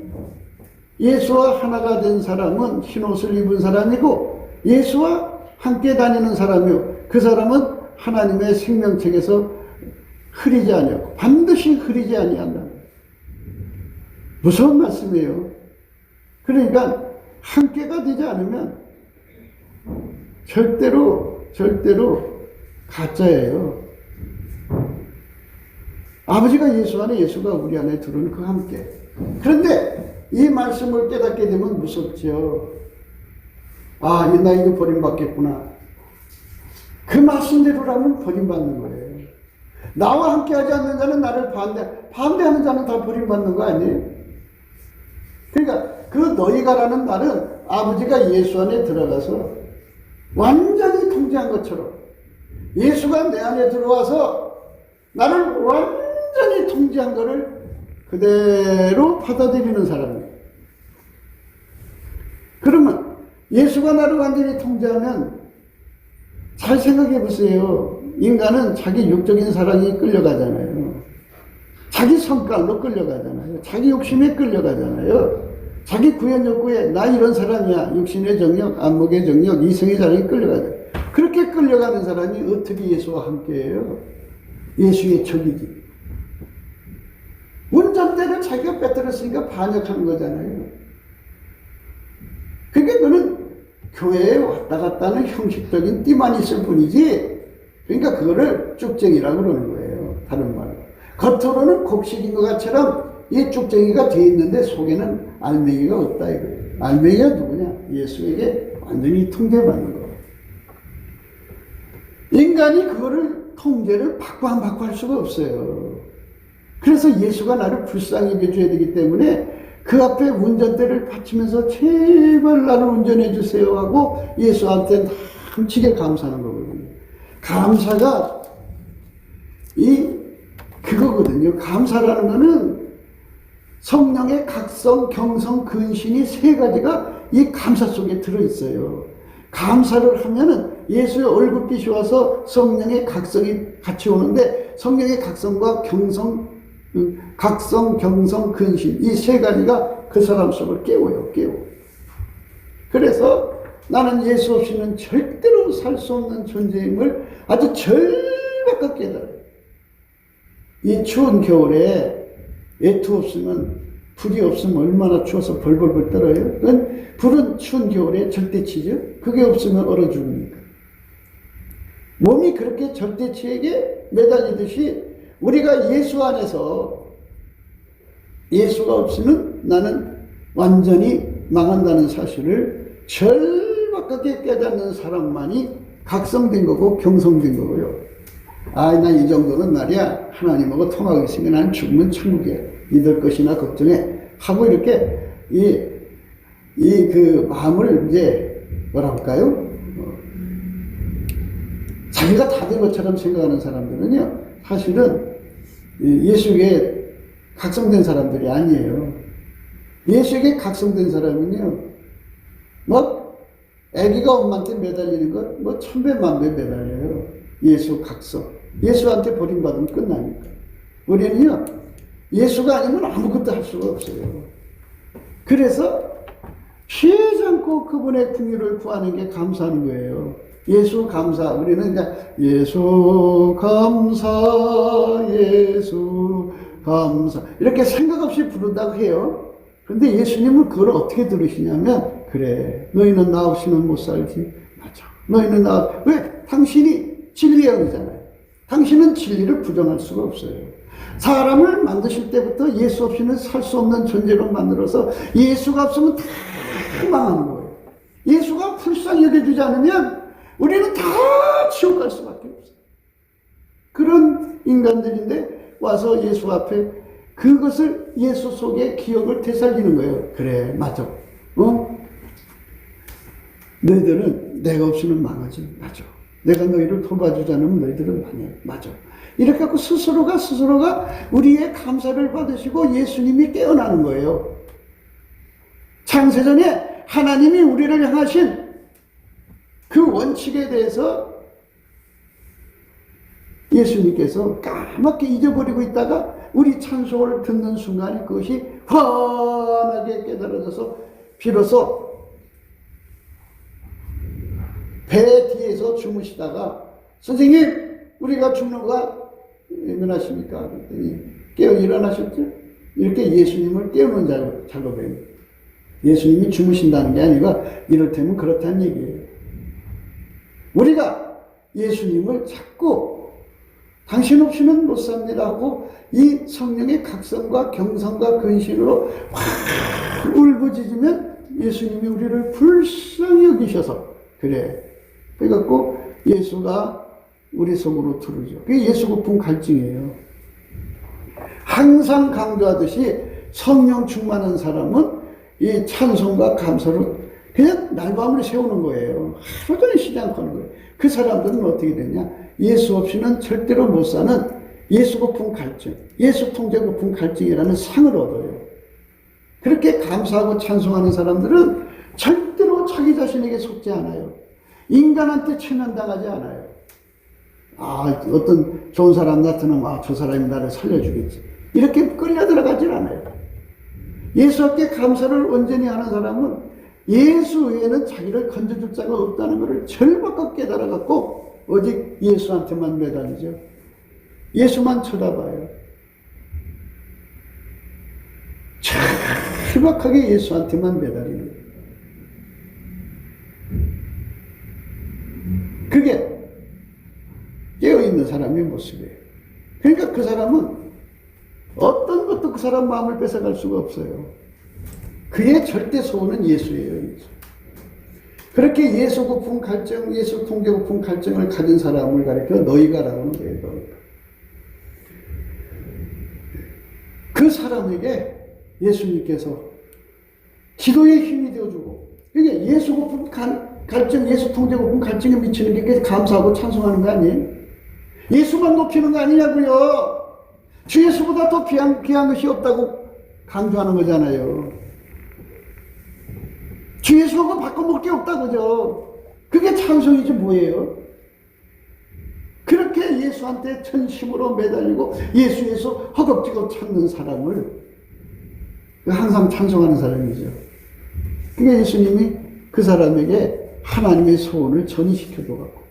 예수와 하나가 된 사람은 흰옷을 입은 사람이고 예수와 함께 다니는 사람이요. 그 사람은 하나님의 생명책에서 흐리지 아니하고 반드시 흐리지 아니한다. 무서운 말씀이에요. 그러니까 함께가 되지 않으면 절대로 가짜예요. 아버지가 예수 안에 예수가 우리 안에 들어오는 그 함께. 그런데 이 말씀을 깨닫게 되면 무섭죠. 아, 나 이거 버림받겠구나. 그 말씀대로라면 버림받는 거예요. 나와 함께 하지 않는 자는 나를 반대하는 자는 다 버림받는 거 아니에요? 그러니까 그 너희가라는 말은 아버지가 예수 안에 들어가서 완전히 통제한 것처럼 예수가 내 안에 들어와서 나를 완전히 통제한 것을 그대로 받아들이는 사람이에요. 그러면 예수가 나를 완전히 통제하면 잘 생각해 보세요. 인간은 자기 육적인 사랑이 끌려가잖아요. 자기 성깔로 끌려가잖아요. 자기 욕심에 끌려가잖아요. 자기 구현 욕구에 나 이런 사람이야. 육신의 정욕, 안목의 정욕, 이성의 사랑이 끌려가잖아요. 그렇게 끌려가는 사람이 어떻게 예수와 함께해요? 예수의 적이지. 운전대를 자기가 빼뜨렸으니까 반역하는 거잖아요. 그러니까 그는 교회에 왔다 갔다 하는 형식적인 띠만 있을 뿐이지, 그러니까 그거를 쭉쟁이라고 그러는 거예요. 다른 말로. 겉으로는 곡식인 것 같처럼 이 쭉쟁이가 돼 있는데 속에는 알맹이가 없다 이거예요. 알맹이가 누구냐? 예수에게 완전히 통제받는 거예요. 인간이 그거를 통제를 받고 할 수가 없어요. 그래서 예수가 나를 불쌍히 여겨줘야 되기 때문에 그 앞에 운전대를 받치면서 제발 나를 운전해 주세요 하고 예수한테 넘치게 감사하는 거거든요. 감사가 그거거든요. 감사라는 거는 성령의 각성, 경성, 근신이 세 가지가 이 감사 속에 들어있어요. 감사를 하면은 예수의 얼굴빛이 와서 성령의 각성이 같이 오는데 성령의 각성과 각성, 경성, 근신 이 세 가지가 그 사람 속을 깨워요. 그래서 나는 예수 없이는 절대로 살 수 없는 존재임을 아주 절박하게 깨달아요. 이 추운 겨울에 외투 없으면, 불이 없으면 얼마나 추워서 벌벌벌 떨어요. 불은 추운 겨울에 절대치죠. 그게 없으면 얼어 죽으니까. 몸이 그렇게 절대치에게 매달리듯이 우리가 예수 안에서 예수가 없으면 나는 완전히 망한다는 사실을 절박하게 깨닫는 사람만이 각성된 거고 경성된 거고요. 난 이 정도는 말이야 하나님하고 통하고 있으면 난 죽으면 천국이야. 믿을 것이나 걱정해 하고 이렇게 그 마음을 이제 뭐라 할까요? 자기가 다 된 것처럼 생각하는 사람들은요, 사실은 예수에게 각성된 사람들이 아니에요. 예수에게 각성된 사람은요, 아기가 엄마한테 매달리는 것, 천배만배 매달려요. 예수 각성. 예수한테 버림받으면 끝나니까. 우리는요, 예수가 아니면 아무것도 할 수가 없어요. 그래서 쉬지 않고 그분의 긍휼을 구하는 게 감사하는 거예요. 예수 감사. 우리는 이제 예수 감사, 예수 감사 이렇게 생각 없이 부른다고 해요. 그런데 예수님은 그걸 어떻게 들으시냐면, 그래, 너희는 나 없이는 못 살지. 맞아. 너희는 왜? 당신이 진리의 영이잖아요. 당신은 진리를 부정할 수가 없어요. 사람을 만드실 때부터 예수 없이는 살 수 없는 존재로 만들어서 예수가 없으면 다 망하는 거예요. 예수가 불쌍히 여겨주지 않으면 우리는 다 지옥 갈 수밖에 없어요. 그런 인간들인데 와서 예수 앞에 그것을 예수 속의 기억을 되살리는 거예요. 그래, 맞아. 너희들은 내가 없이는 망하지. 맞아. 내가 너희를 돌봐주지 않으면 너희들은 망해. 맞아. 이렇게 하고 스스로가 우리의 감사를 받으시고 예수님이 깨어나는 거예요. 창세전에 하나님이 우리를 향하신 그 원칙에 대해서 예수님께서 까맣게 잊어버리고 있다가 우리 찬송을 듣는 순간 그것이 환하게 깨달아져서 비로소 배 뒤에서 주무시다가 선생님 우리가 죽는가 예민하십니까? 그랬더니 깨어 일어나셨죠? 이렇게 예수님을 깨우는 작업이에요. 예수님이 주무신다는 게 아니라 이를테면 그렇다는 얘기예요. 우리가 예수님을 자꾸 당신 없이는 못 삽니다 하고 이 성령의 각성과 경성과 근신으로 확 울부짖으면 예수님이 우리를 불쌍히 여기셔서 그래. 그래갖고 예수가 우리 속으로 들어오죠. 그게 예수 고품 갈증이에요. 항상 강조하듯이 성령 충만한 사람은 이 찬송과 감사로 그냥 날밤을 세우는 거예요. 하루 종일 쉬지 않고 하는 거예요. 그 사람들은 어떻게 되냐? 예수 없이는 절대로 못 사는 예수 고품 갈증, 예수 통제 고품 갈증이라는 상을 얻어요. 그렇게 감사하고 찬송하는 사람들은 절대로 자기 자신에게 속지 않아요. 인간한테 최면당하지 않아요. 어떤 좋은 사람 나타나면 저 사람이 나를 살려주겠지. 이렇게 끌려 들어가질 않아요. 예수께 감사를 온전히 하는 사람은 예수 외에는 자기를 건져줄 자가 없다는 것을 절박하게 깨달아갖고 오직 예수한테만 매달리죠. 예수만 쳐다봐요. 절박하게 예수한테만 매달리는 거예요. 그게 깨어있는 사람의 모습이에요. 그러니까 그 사람은 어떤 것도 그 사람 마음을 뺏어갈 수가 없어요. 그의 절대 소원은 예수예요. 예수. 그렇게 예수 고품 갈증, 예수 통제 고품 갈증을 가진 사람을 가리켜 너희가라고 하는 거예요. 너희가. 그 사람에게 예수님께서 기도의 힘이 되어주고, 이게 예수 고픈 갈증, 예수 통제 고픈 갈증에 미치는 게 감사하고 찬송하는 거 아니에요? 예수만 높이는 거 아니냐고요. 주 예수보다 더 귀한 것이 없다고 강조하는 거잖아요. 주 예수하고 바꿔먹을 게 없다고죠. 그게 찬송이지 뭐예요? 그렇게 예수한테 전심으로 매달리고 예수 허겁지겁 찾는 사람을 항상 찬송하는 사람이죠. 그게 예수님이 그 사람에게 하나님의 소원을 전이시켜줘갖고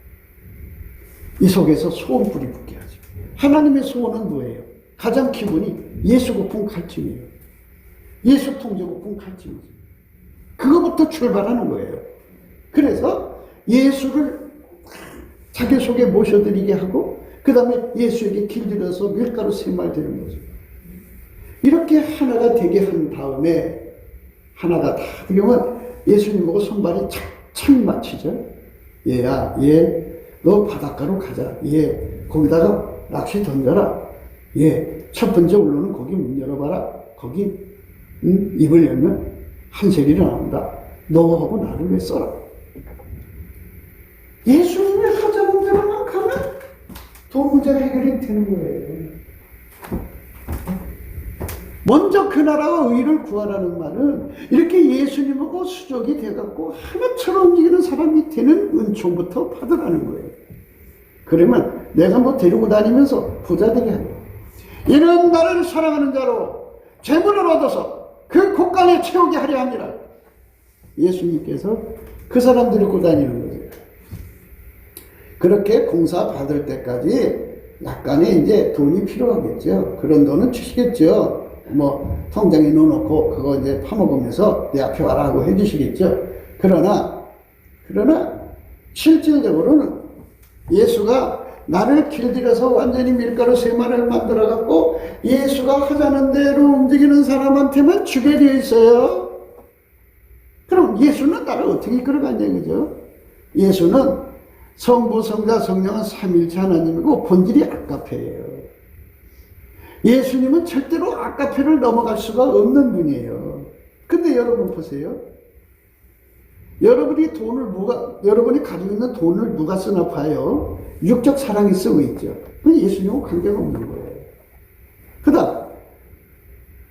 이 속에서 소원불이 붙게 하죠. 하나님의 소원은 뭐예요? 가장 기본이 예수 고픈 갈증이에요. 예수 통제 고픈 갈증이죠. 그거부터 출발하는 거예요. 그래서 예수를 자기 속에 모셔드리게 하고 그 다음에 예수에게 길들여서 밀가루 세말 되는 거죠. 이렇게 하나가 되게 한 다음에 하나가 다 되면 예수님 보고 손발이 착착 맞히죠. 얘야, 너 바닷가로 가자. 거기다가 낚시 던져라. 첫 번째 올라오는 거기 문 열어봐라. 거기 입을 열면 한 세리가 나온다. 너하고 나를 왜 써라. 예수님이 하자는 대로만 가면 돈 문제가 해결이 되는 거예요. 먼저 그 나라와 의를 구하라는 말은 이렇게 예수님하고 수족이 돼갖고 하나처럼 움직이는 사람이 되는 은총부터 받으라는 거예요. 그러면 내가 뭐 데리고 다니면서 부자 되게 하는 거예요. 이는 나를 사랑하는 자로 재물을 얻어서 그 곳간에 채우게 하려 합니다. 예수님께서 그 사람 데리고 다니는 거죠. 그렇게 공사 받을 때까지 약간의 이제 돈이 필요하겠죠. 그런 돈은 주시겠죠. 뭐 통장에 넣어놓고 그거 이제 파먹으면서 내 앞에 와라 하고 해주시겠죠. 그러나 실질적으로는 예수가 나를 길들여서 완전히 밀가루 세마를 만들어 갖고 예수가 하자는 대로 움직이는 사람한테만 주게 되어 있어요. 그럼 예수는 나를 어떻게 이끌어가냐 이거죠. 예수는 성부, 성자, 성령은 삼일체 하나님이고 본질이 아까페예요. 예수님은 절대로 아까페를 넘어갈 수가 없는 분이에요. 근데 여러분 보세요. 여러분이 가지고 있는 돈을 누가 쓰나 봐요. 육적 사랑이 쓰고 있죠. 그건 예수님하고 관계가 없는 거예요. 그 다음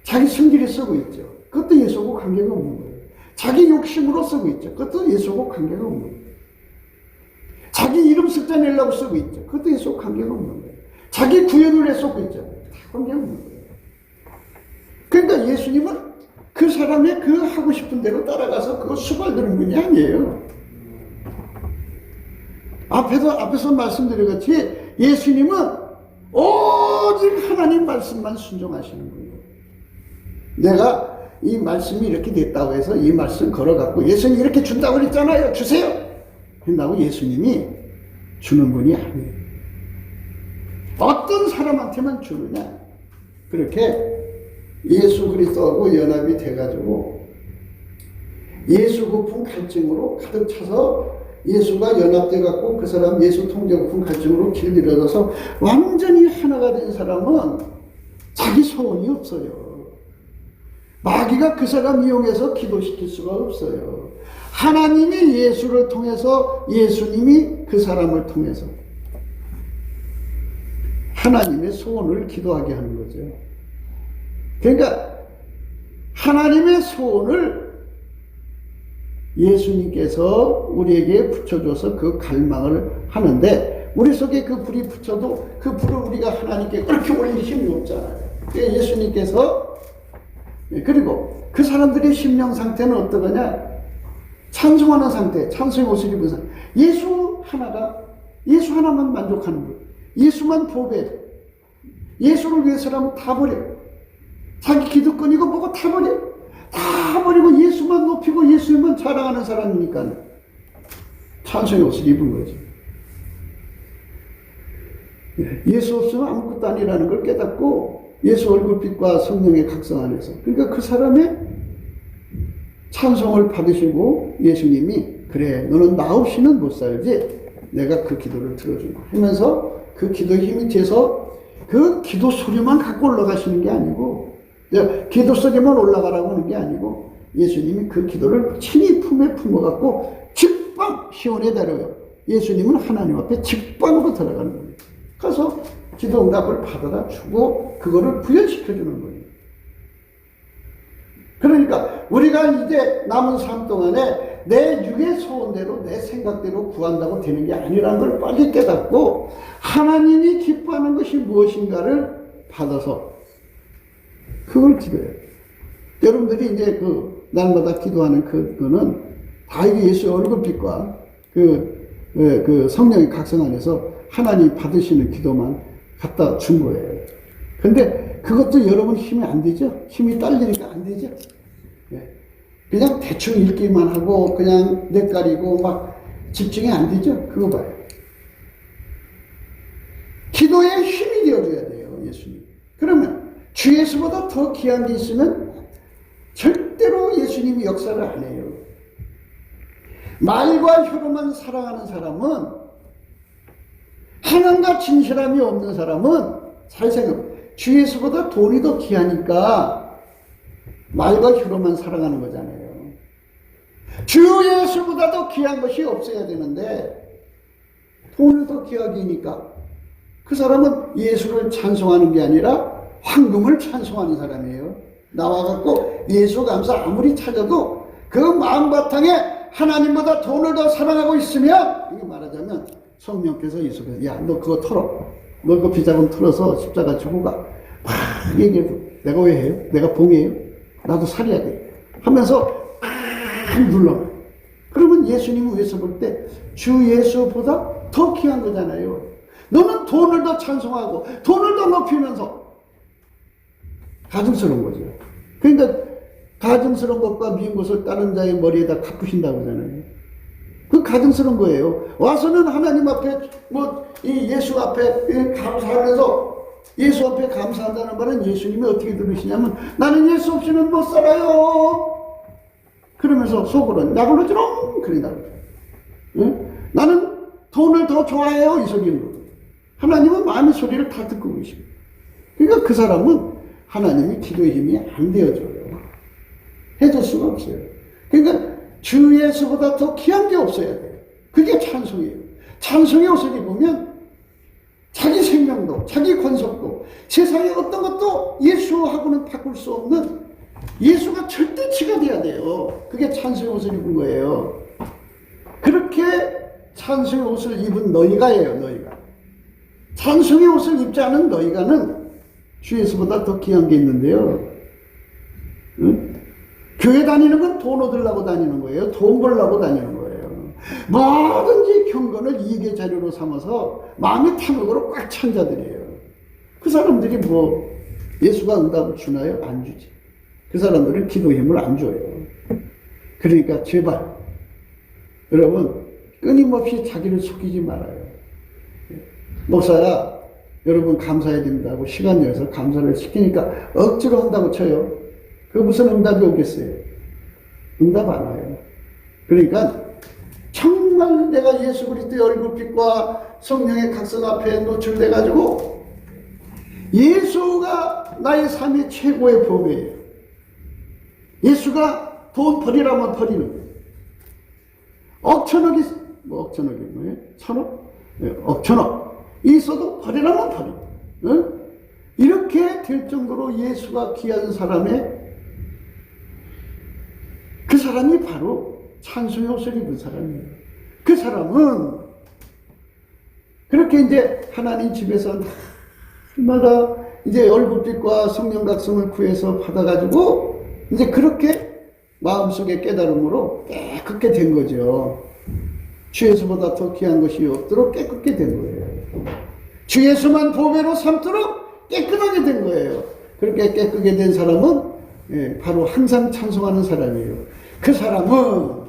자기 성질이 쓰고 있죠. 그것도 예수하고 관계가 없는 거예요. 자기 욕심으로 쓰고 있죠. 그것도 예수하고 관계가 없는 거예요. 자기 이름 숫자 내려고 쓰고 있죠. 그것도 예수하고 관계가 없는 거예요. 자기 구현을 해 쓰고 있죠. 다 관계가 없는 거예요. 그러니까 예수님은 그 사람의 그 하고 싶은 대로 따라가서 그거 수발드는 분이 아니에요. 앞에서 말씀드렸듯이 예수님은 오직 하나님 말씀만 순종하시는 분이에요. 내가 이 말씀이 이렇게 됐다고 해서 이 말씀 걸어갖고 예수님 이렇게 준다고 그랬잖아요. 주세요. 한다고 예수님이 주는 분이 아니에요. 어떤 사람한테만 주느냐. 그렇게 예수 그리스도하고 연합이 돼가지고 예수 고픈 갈증으로 가득 차서 예수가 연합돼갖고 그 사람 예수 통제 고픈 갈증으로 길들여져서 완전히 하나가 된 사람은 자기 소원이 없어요. 마귀가 그 사람 이용해서 기도시킬 수가 없어요. 하나님이 예수를 통해서 예수님이 그 사람을 통해서 하나님의 소원을 기도하게 하는 거죠. 그러니까 하나님의 소원을 예수님께서 우리에게 붙여줘서 그 갈망을 하는데 우리 속에 그 불이 붙여도 그 불을 우리가 하나님께 그렇게 올릴 힘이 없잖아요. 그러니까 예수님께서 그리고 그 사람들의 심령 상태는 어떠냐? 찬송하는 상태, 찬송의 옷을 입은 상태. 예수 하나만 만족하는 거예요. 예수만 보배. 예수를 위해서라면 다 버려. 자기 기득권이고 뭐고 다 버려. 다 버리고 예수만 높이고 예수만 자랑하는 사람이니까 찬송의 옷을 입은 거죠. 예수 없으면 아무것도 아니라는 걸 깨닫고 예수 얼굴빛과 성령의 각성 안에서 그러니까 그 사람의 찬송을 받으시고 예수님이 그래 너는 나 없이는 못 살지 내가 그 기도를 들어준다 하면서 그 기도 힘이 돼서 그 기도 소리만 갖고 올라가시는 게 아니고 기도 소리만 올라가라고 하는 게 아니고 예수님이 그 기도를 친히 품에 품어갖고 직방 시온에 데려요. 예수님은 하나님 앞에 직방으로 들어가는 거예요. 가서 기도 응답을 받아다 주고 그거를 부연시켜주는 거예요. 그러니까 우리가 이제 남은 삶 동안에 내 육의 소원대로 내 생각대로 구한다고 되는 게 아니라는 걸 빨리 깨닫고 하나님이 기뻐하는 것이 무엇인가를 받아서 그걸 기도해요. 여러분들이 이제 그 날마다 기도하는 그거는 다 이게 예수의 얼굴빛과 그 성령의 각성 안에서 하나님 받으시는 기도만 갖다 준 거예요. 근데 그것도 여러분 힘이 안 되죠? 힘이 딸리니까 안 되죠? 그냥 대충 읽기만 하고 그냥 뇌까리고 막 집중이 안 되죠? 그거 봐요. 기도에 힘이 되어줘야 돼요, 예수님. 그러면 주 예수보다 더 귀한 게 있으면 절대로 예수님이 역사를 안 해요. 말과 혀로만 사랑하는 사람은, 하나님과 진실함이 없는 사람은, 잘 생각해. 주 예수보다 돈이 더 귀하니까 말과 혀로만 사랑하는 거잖아요. 주 예수보다 더 귀한 것이 없어야 되는데 돈을 더 귀하게 하니까 그 사람은 예수를 찬송하는 게 아니라 황금을 찬송하는 사람이에요. 나와갖고 예수 감사 아무리 찾아도 그 마음 바탕에 하나님보다 돈을 더 사랑하고 있으면, 이게 말하자면 성령께서 예수께서 야, 너 그거 털어. 너 그 비자금 털어서 십자가 지고 가. 막 얘기해도 내가 왜 해요? 내가 봉해요? 나도 살아야 돼. 하면서 막 눌러. 그러면 예수님은 위에서 볼 때 주 예수보다 더 귀한 거잖아요. 너는 돈을 더 찬송하고 돈을 더 높이면서 가증스러운 거죠. 그러니까 가증스러운 것과 미운 것을 다른 자의 머리에다 갚으신다고 하잖아요. 그 가증스러운 거예요. 와서는 하나님 앞에 이 예수 앞에 감사하면서 예수 앞에 감사한다는 말은 예수님이 어떻게 들으시냐면 나는 예수 없이는 못 살아요. 그러면서 속으로는 나불러주렁 그린다고. 나는 돈을 더 좋아해요. 이 소리는 거예요. 하나님은 마음의 소리를 다 듣고 계시고. 그러니까 그 사람은 하나님이 기도의 힘이 안 되어줘요. 해줄 수가 없어요. 그러니까 주 예수보다 더 귀한 게 없어야 돼요. 그게 찬송이에요. 찬송의 옷을 입으면 자기 생명도, 자기 권속도, 세상의 어떤 것도 예수하고는 바꿀 수 없는 예수가 절대치가 돼야 돼요. 그게 찬송의 옷을 입은 거예요. 그렇게 찬송의 옷을 입은 너희가예요, 너희가. 찬송의 옷을 입지 않은 너희가는 주 예수보다 더 귀한 게 있는데요. 응? 교회 다니는 건 돈 얻으려고 다니는 거예요. 돈 벌려고 다니는 거예요. 뭐든지 경건을 이익의 자료로 삼아서 마음의 탐욕으로 꽉 찬 자들이에요. 그 사람들이 예수가 응답을 주나요? 안 주지. 그 사람들은 기도 힘을 안 줘요. 그러니까 제발 여러분 끊임없이 자기를 속이지 말아요. 목사야 여러분 감사해야 된다고 시간 내서 감사를 시키니까 억지로 한다고 쳐요. 그 무슨 응답이 오겠어요? 응답 안 와요. 그러니까 정말 내가 예수 그리스도의 얼굴빛과 성령의 각성 앞에 노출돼 가지고 예수가 나의 삶의 최고의 보배예요. 예수가 돈 버리라면 버리는 거예요. 억천억이 뭐예요? 천억? 네, 억천억 있어도 버리라면 버려. 응? 이렇게 될 정도로 예수가 귀한 사람의 그 사람이 바로 찬송의 옷을 입은 사람이에요. 그 사람은 그렇게 이제 하나님 집에서 날마다 이제 얼굴빛과 성령 각성을 구해서 받아가지고 이제 그렇게 마음속의 깨달음으로 깨끗게 된 거죠. 주 예수보다 더 귀한 것이 없도록 깨끗게 된 거예요. 주 예수만 보배로 삼도록 깨끗하게 된 거예요. 그렇게 깨끗게 된 사람은 바로 항상 찬송하는 사람이에요. 그 사람은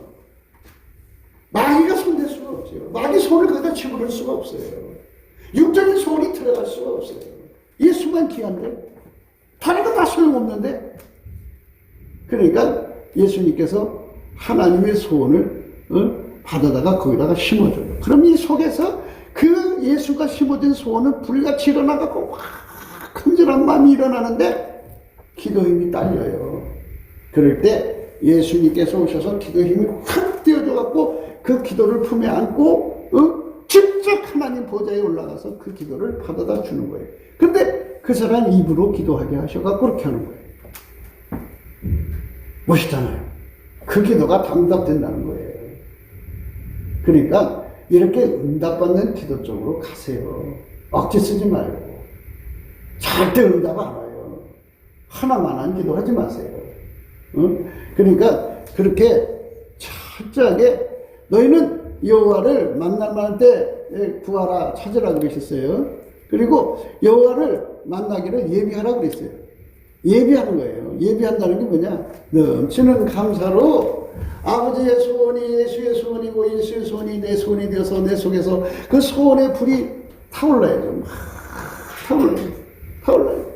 마귀가 손댈 수가 없어요. 마귀 손을 거기다 집어넣을 수가 없어요. 육적인 소원이 들어갈 수가 없어요. 예수만 귀한데 다른 거 다 소용없는데. 그러니까 예수님께서 하나님의 소원을 받아다가 거기다가 심어줘요. 그럼 이 속에서 그 예수가 심어진 소원은 불같이 일어나갖고 막 큰절한 마음이 일어나는데 기도 힘이 딸려요. 그럴 때 예수님께서 오셔서 기도 힘이 확 띄워져 갖고 그 기도를 품에 안고 직접 하나님 보좌에 올라가서 그 기도를 받아다 주는 거예요. 근데 그 사람 입으로 기도하게 하셔갖고 그렇게 하는 거예요. 멋있잖아요. 그 기도가 응답된다는 거예요. 그러니까 이렇게 응답받는 기도 쪽으로 가세요. 억지 쓰지 말고. 절대 응답 안 와요. 하나만한 기도 하지 마세요. 그러니까 그렇게 철저하게 너희는 여호와를 만날 만할 때 구하라, 찾으라 그러셨어요. 그리고 여호와를 만나기를 예비하라 그랬어요. 예비하는 거예요. 예비한다는 게 뭐냐? 넘치는 감사로 아버지의 소원이 예수의 소원이고 예수의 소원이 내 소원이 되어서 내 속에서 그 소원의 불이 타올라야죠. 타올라요.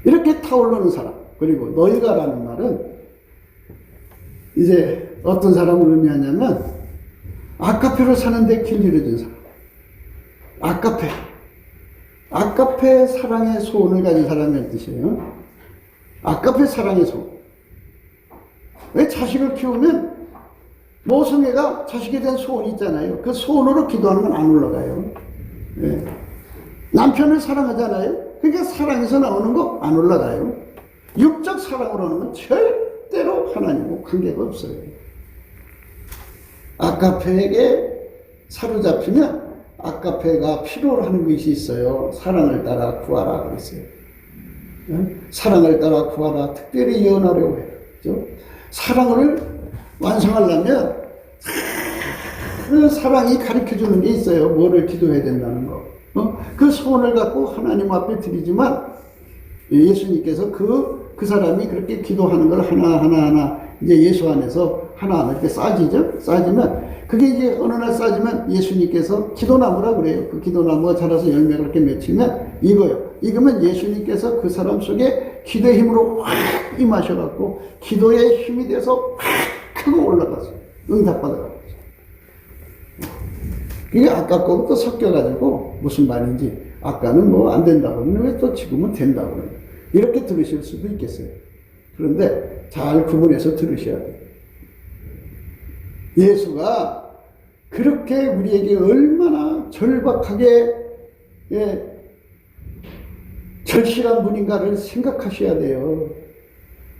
이렇게 타오르는 사람. 그리고 너희가라는 말은 이제 어떤 사람을 의미하냐면 아카페로 사는데 길 잃어진 사람. 아카페 사랑의 소원을 가진 사람의 뜻이에요. 아카페 사랑의 소원. 왜 자식을 키우면 모성애가 자식에 대한 소원이 있잖아요. 그 소원으로 기도하는 건 안 올라가요. 네. 남편을 사랑하잖아요. 그러니까 사랑에서 나오는 거 안 올라가요. 육적 사랑으로 하는 건 절대로 하나님과 관계가 없어요. 아카페에게 사로잡히면 아카페가 필요로 하는 것이 있어요. 사랑을 따라 구하라 그랬어요. 사랑을 따라 구하라. 특별히 예언하려고 해요. 그렇죠? 사랑을 완성하려면 그 사랑이 가르쳐주는 게 있어요. 뭐를 기도해야 된다는 거. 그 소원을 갖고 하나님 앞에 드리지만 예수님께서 그 사람이 그렇게 기도하는 걸 하나하나 이제 예수 안에서 하나하나 이렇게 쌓아지죠? 쌓아지면 그게 이제 어느 날 쌓아지면 예수님께서 기도나무라 그래요. 그 기도나무가 자라서 열매가 이렇게 맺히면 이거요. 익으면 예수님께서 그 사람 속에 기도의 힘으로 확 임하셔갖고 기도의 힘이 돼서 확 크고 올라가서 응답받아가고. 그게 아까 거부터 섞여가지고 무슨 말인지 아까는 뭐 안 된다고 그러는데 왜 또 지금은 된다고 그래요. 이렇게 들으실 수도 있겠어요. 그런데 잘 구분해서 들으셔야 돼요. 예수가 그렇게 우리에게 얼마나 절박하게 절실한 분인가를 생각하셔야 돼요.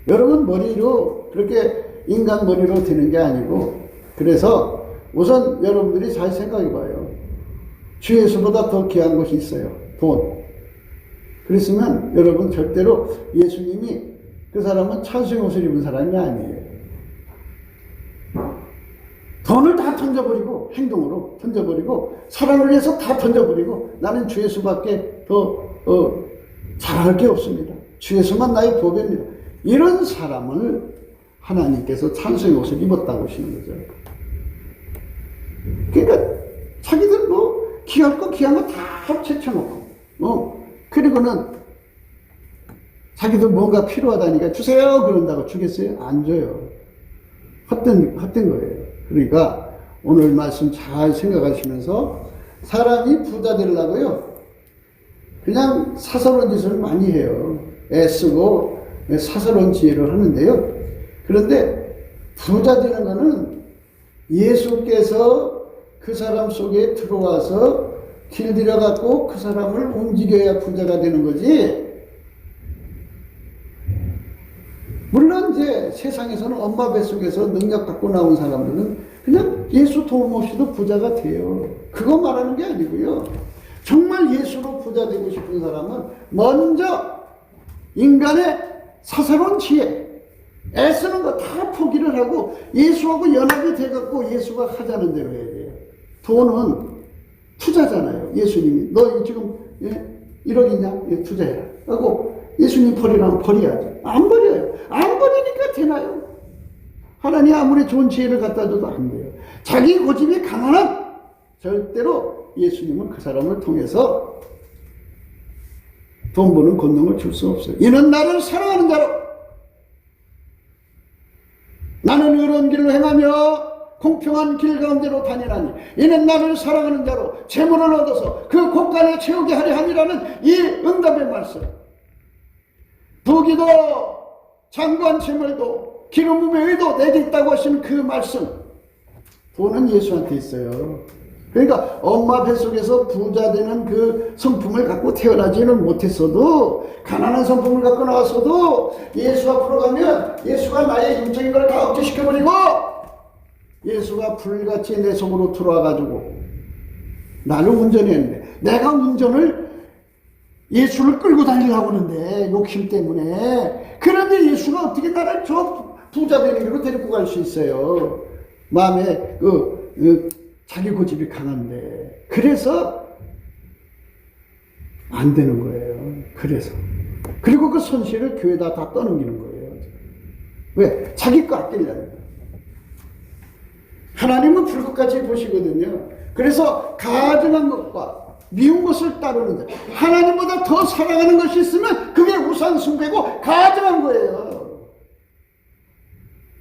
여러분 머리로 그렇게 인간 머리로 되는 게 아니고 그래서 우선 여러분들이 잘 생각해 봐요. 주 예수보다 더 귀한 것이 있어요. 돈. 그랬으면 여러분 절대로 예수님이 그 사람은 찬송의 옷을 입은 사람이 아니에요. 돈을 다 던져버리고 행동으로 던져버리고 사람을 위해서 다 던져버리고 나는 주 예수밖에 더 잘할 게 없습니다. 주 예수만 나의 보배입니다. 이런 사람을 하나님께서 찬송의 옷을 입었다고 하시는 거죠. 그러니까 자기들 뭐 귀할 거 귀한 거 다 합쳐놓고 그리고는 자기들 뭔가 필요하다니까 주세요 그런다고 주겠어요? 안 줘요. 헛된 거예요. 그러니까 오늘 말씀 잘 생각하시면서 사람이 부자 되려고요 그냥 사사로운 짓을 많이 해요. 애쓰고 사사로운 지혜를 하는데요. 그런데 부자 되는 거는 예수께서 그 사람 속에 들어와서 길들여갖고 그 사람을 움직여야 부자가 되는 거지. 물론 이제 세상에서는 엄마 뱃속에서 능력 갖고 나온 사람들은 그냥 예수 도움 없이도 부자가 돼요. 그거 말하는 게 아니고요. 정말 예수로 부자 되고 싶은 사람은 먼저 인간의 사사로운 지혜, 애쓰는 거 다 포기를 하고 예수하고 연합이 돼갖고 예수가 하자는 대로 해야 돼요. 돈은 투자잖아요. 예수님이 너 지금 1억 있냐? 투자해라 하고 예수님 버리라면 버려야죠. 안 버려요. 안 버리니까 되나요? 하나님 아무리 좋은 지혜를 갖다 줘도 안 돼요. 자기 고집이 강한 절대로 예수님은 그 사람을 통해서 돈 버는 권능을 줄 수 없어요. 이는 나를 사랑하는 자로 나는 의로운 길로 행하며 공평한 길 가운데로 다니라니 이는 나를 사랑하는 자로 재물을 얻어서 그 곳간에 채우게 하려 함이라는 이 응답의 말씀. 부귀도 장관 재물도 기름 부음의 의도 내게 있다고 하시는 그 말씀, 돈은 예수한테 있어요. 그러니까 엄마 뱃속에서 부자 되는 그 성품을 갖고 태어나지는 못했어도, 가난한 성품을 갖고 나왔어도 예수 앞으로 가면 예수가 나의 영적인 걸 다 억제시켜버리고 예수가 불같이 내 속으로 들어와가지고 나를 운전했는데, 내가 운전을 예수를 끌고 다니려고 하는데 욕심 때문에, 그런데 예수가 어떻게 나를 저 부자 되는 길로 데리고 갈 수 있어요? 마음에 자기 고집이 강한데. 그래서 안 되는 거예요. 그래서. 그리고 그 손실을 교회다 다 떠넘기는 거예요. 왜? 자기 거 아끼려는 거예요. 하나님은 불꽃같이 보시거든요. 그래서 가증한 것과 미운 것을 따르는데, 하나님보다 더 사랑하는 것이 있으면 그게 우상 숭배고 가증한 거예요.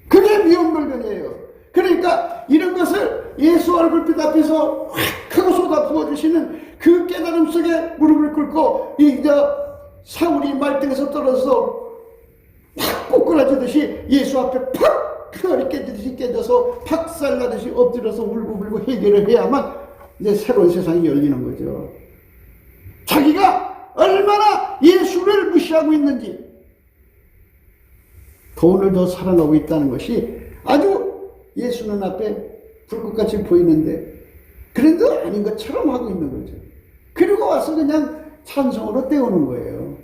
그게 미운 물건이에요. 그러니까 이런 것을 예수 얼굴빛 앞에서 확 하고 쏟아 부어주시는 그 깨달음 속에 무릎을 꿇고 사울이 말등에서 떨어져서 팍 꼬꾸라지듯이 예수 앞에 팍 허리 깨지듯이 깨져서 박살나듯이 엎드려서 울고불고 해결을 해야만 이제 새로운 세상이 열리는 거죠. 자기가 얼마나 예수를 무시하고 있는지, 돈을 더 사랑하고 있다는 것이 아주 예수 눈앞에 불꽃같이 보이는데, 그래도 아닌 것처럼 하고 있는 거죠. 그리고 와서 그냥 찬송으로 때우는 거예요.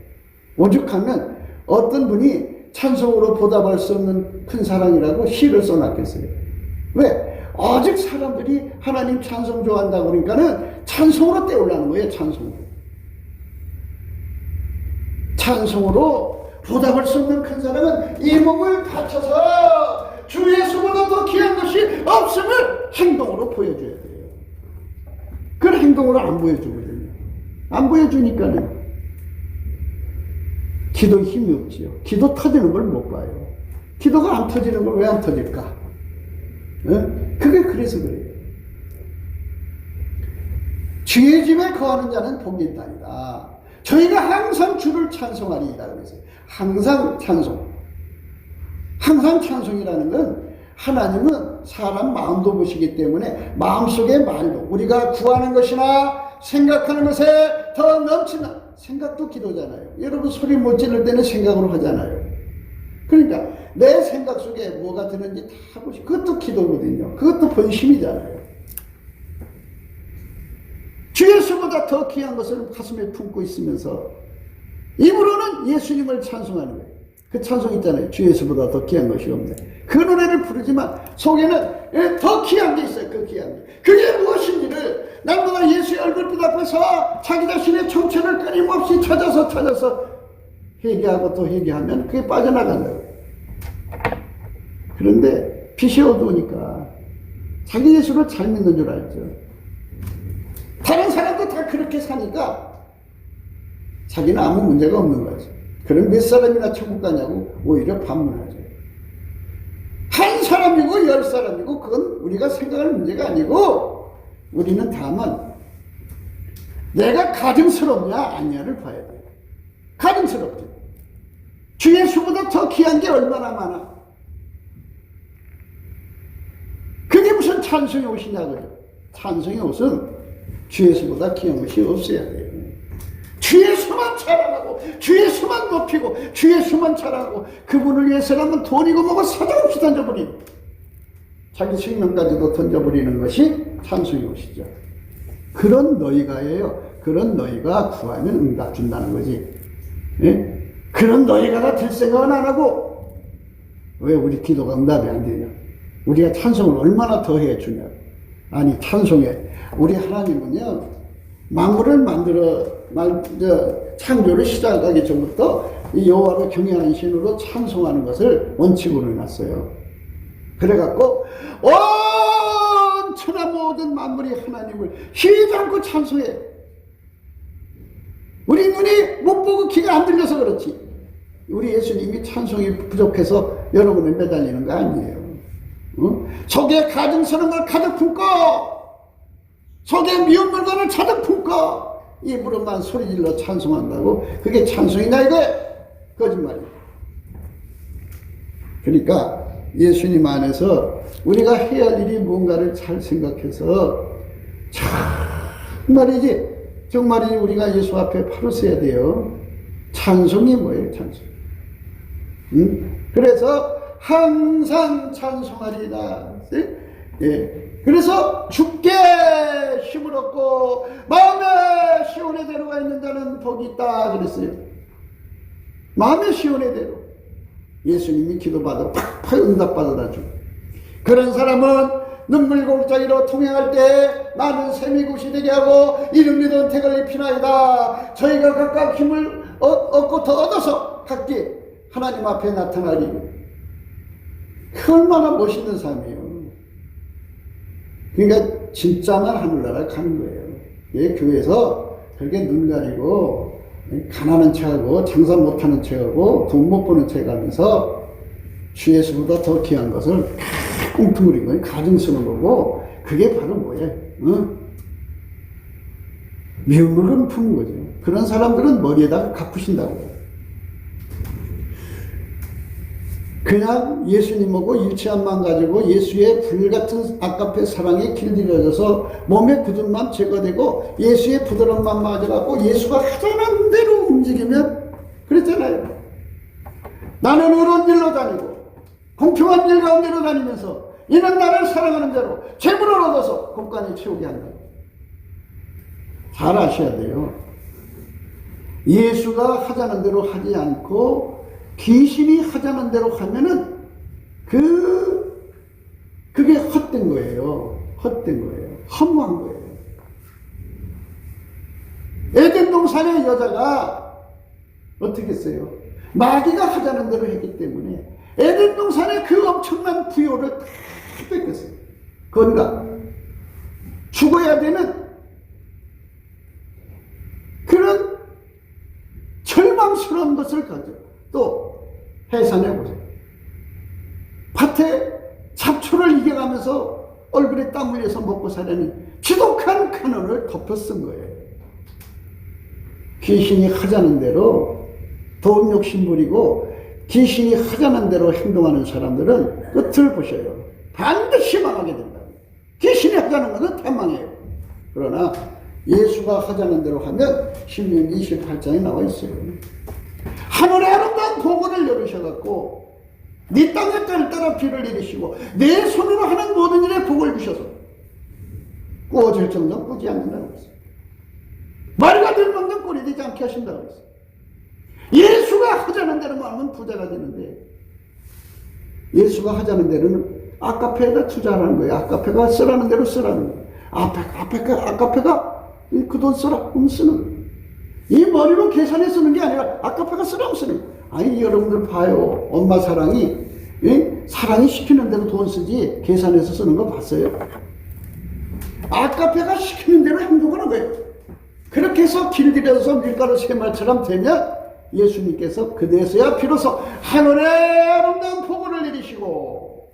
오죽하면 어떤 분이 찬송으로 보답할 수 없는 큰 사랑이라고 시를 써놨겠어요. 왜? 아직 사람들이 하나님 찬송 좋아한다고 그러니까는 찬송으로 때우려는 거예요. 찬송으로 보답할 수 없는 큰 사랑은 이 몸을 바쳐서 주 예수보다 더 귀한 것이 없음을 행동으로 보여줘야 돼요. 그걸 행동으로 안 보여주거든요. 안 보여주니까는 기도에 힘이 없지요. 기도 터지는 걸 못 봐요. 기도가 안 터지는 걸 왜 안 터질까? 그게 그래서 그래요. 주의 집에 거하는 자는 복이 있다니라. 저희가 항상 주를 찬송하리이다 그랬어요. 항상 찬송. 항상 찬송이라는 건, 하나님은 사람 마음도 보시기 때문에 마음속의 말도, 우리가 구하는 것이나 생각하는 것에 더 넘치는 생각도 기도잖아요. 여러분 소리 못 지를 때는 생각으로 하잖아요. 그러니까 내 생각 속에 뭐가 드는지 다 보시고, 그것도 기도거든요. 그것도 본심이잖아요. 주 예수보다 더 귀한 것을 가슴에 품고 있으면서 입으로는 예수님을 찬송하는 거예요. 그 찬송 있잖아요. 주 예수보다 더 귀한 것이 없네. 그 노래를 부르지만 속에는 더 귀한 게 있어요. 그 귀한 게. 그게 무엇인지를 날마다 예수의 얼굴빛 앞에서 자기 자신의 정체를 끊임없이 찾아서 회개하고 또 회개하면 그게 빠져나간다고요. 그런데 빛이 어두우니까 자기 예수를 잘 믿는 줄 알죠. 다른 사람도 다 그렇게 사니까 자기는 아무 문제가 없는 거죠. 그럼 몇 사람이나 천국 가냐고 오히려 반문하죠. 한 사람이고 10사람이고 그건 우리가 생각할 문제가 아니고, 우리는 다만 내가 가증스럽냐 아니냐를 봐야 돼요. 가증스럽죠. 주 예수보다 더 귀한 게 얼마나 많아. 그게 무슨 찬송의 옷이냐고요. 찬송의 옷은 주 예수보다 귀한 것이 없어야 돼요. 주 예수만 자랑하고 주 예수만 높이고 주 예수만 자랑하고, 그분을 위해서라면 돈이고 뭐고 사정없이 던져버리고 자기 생명까지도 던져버리는 것이 찬송의 옷이죠. 그런 너희가예요. 그런 너희가 구하면 응답 준다는 거지. 예? 그런 너희가 다 될 생각은 안 하고, 왜 우리 기도가 응답이 안 되냐? 우리가 찬송을 얼마나 더 해주냐? 아니, 찬송에 우리 하나님은요, 만물을 창조를 시작하기 전부터 이 여호와를 경외하는 신으로 찬송하는 것을 원칙으로 해놨어요. 그래갖고 온 천하 모든 만물이 하나님을 쉬지 않고 찬송해. 우리 눈이 못 보고 귀가 안 들려서 그렇지, 우리 예수님이 찬송이 부족해서 여러분을 매달리는 거 아니에요. 속에 가증스러운 걸 가득 품고, 속에 미운 물건을 가득 품고 입으로만 소리질러 찬송한다고 그게 찬송이냐 이거야? 거짓말이야. 그러니까 예수님 안에서 우리가 해야 할 일이 뭔가를 잘 생각해서 정말이지 우리가 예수 앞에 바로 서야 돼요. 찬송이 뭐예요? 찬송. 그래서 항상 찬송하리다. 예. 그래서 주께 힘을 얻고 마음에 시온의 대로가 있는 자는 복이 있다 그랬어요. 마음의 시온의 대로. 예수님이 기도받아 팍팍 응답받아다 줘. 그런 사람은 눈물 골짜기로 통행할 때 나는 샘이 굿이 되게 하고 이름 믿은 택을 입히나이다. 저희가 각각 힘을 얻고 더 얻어서 각기 하나님 앞에 나타나리. 얼마나 멋있는 삶이에요. 그러니까 진짜만 하늘나라 가는 거예요. 예, 교회에서 그렇게 눈 가리고 가난한 척하고 장사 못하는 척하고 돈 못 버는 척하면서 주 예수보다 더 귀한 것을 꽁퉁거리는 거예요. 가증 쓰는 거고 그게 바로 뭐예요? 미움을 품는 거죠. 그런 사람들은 머리에다가 갚으신다고요. 그냥 예수님하고 일치한만 가지고 예수의 불같은 아까페 사랑에 길들여져서 몸의 굳은만 제거되고 예수의 부드러운 맘 맞아갖고 예수가 하자는 대로 움직이면 그랬잖아요. 나는 의로운 길로 다니고 공평한 길 가운데로 다니면서 이는 나를 사랑하는 대로 재물을 얻어서 곳간히 채우게 한다. 잘 아셔야 돼요. 예수가 하자는 대로 하지 않고 귀신이 하자는 대로 하면은 그게 헛된 거예요. 헛된 거예요. 허무한 거예요. 에덴 동산의 여자가 어떻게 했어요? 마귀가 하자는 대로 했기 때문에 에덴 동산의 그 엄청난 부요를 다 뺏겼어요. 그러니까 죽어야 되는 그런 절망스러운 것을 가져. 또 해산해 보세요. 밭에 잡초를 이겨가면서 얼굴에 땀 흘려서 먹고 사려는 지독한 간언을 덮어 쓴 거예요. 귀신이 하자는 대로 돈 욕심 부리고 귀신이 하자는 대로 행동하는 사람들은 끝을 보셔요. 반드시 망하게 된다. 귀신이 하자는 것은 다 망해요. 그러나 예수가 하자는 대로 하면 신명기 28장에 나와 있어요. 하늘의 아름다운 보고를 열으셔갖고 네 땅의 뜰 따라 비를 내리시고 내 손으로 하는 모든 일에 복을 주셔서 꾸어질 정도 꾸지 않는다고 했어요. 말과 들먹는 꼴이 되지 않게 하신다고 했어요. 예수가 하자는 대로만 하면 부자가 되는데 예수가 하자는 대로는 아카페에다 투자하는 거예요. 아카페가 쓰라는 대로 쓰라는 거예요. 아카페가 그 돈 쓰라 그럼 쓰는 거예요. 이 머리로 계산해 쓰는 게 아니라 아카페가 쓰라고 쓰는 거예요. 아니 여러분들 봐요. 엄마 사랑이 사랑이 시키는 대로 돈 쓰지 계산해서 쓰는 거 봤어요? 아카페가 시키는 대로 행동하는 거예요. 그렇게 해서 길들여서 밀가루 새말처럼 되면 예수님께서 그대서야 비로소 하늘의 아름다운 복을 내리시고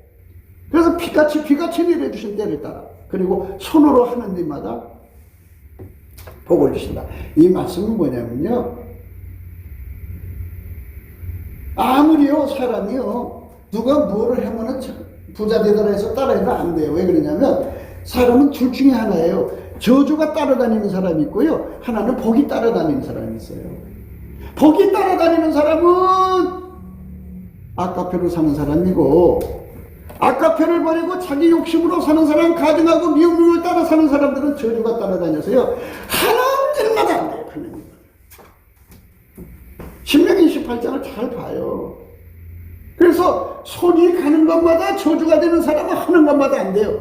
그래서 비같이 내려주신 때를 따라 그리고 손으로 하는 일마다 복을 주신다. 이 말씀은 뭐냐면요. 아무리요 사람이요 누가 뭐를 하면은 부자 되더라 해서 따라해도 안 돼요. 왜 그러냐면 사람은 둘 중에 하나예요. 저주가 따라다니는 사람이 있고요. 하나는 복이 따라다니는 사람이 있어요. 복이 따라다니는 사람은 아카페로 사는 사람이고 아카페를 버리고 자기 욕심으로 사는 사람, 가증하고 미움을 따라 사는 사람들은 저주가 따라다녀서요. 하나님 일마다 안 돼요. 하나님. 신명기 28장을 잘 봐요. 그래서 손이 가는 것마다 저주가 되는 사람은 하는 것마다 안 돼요.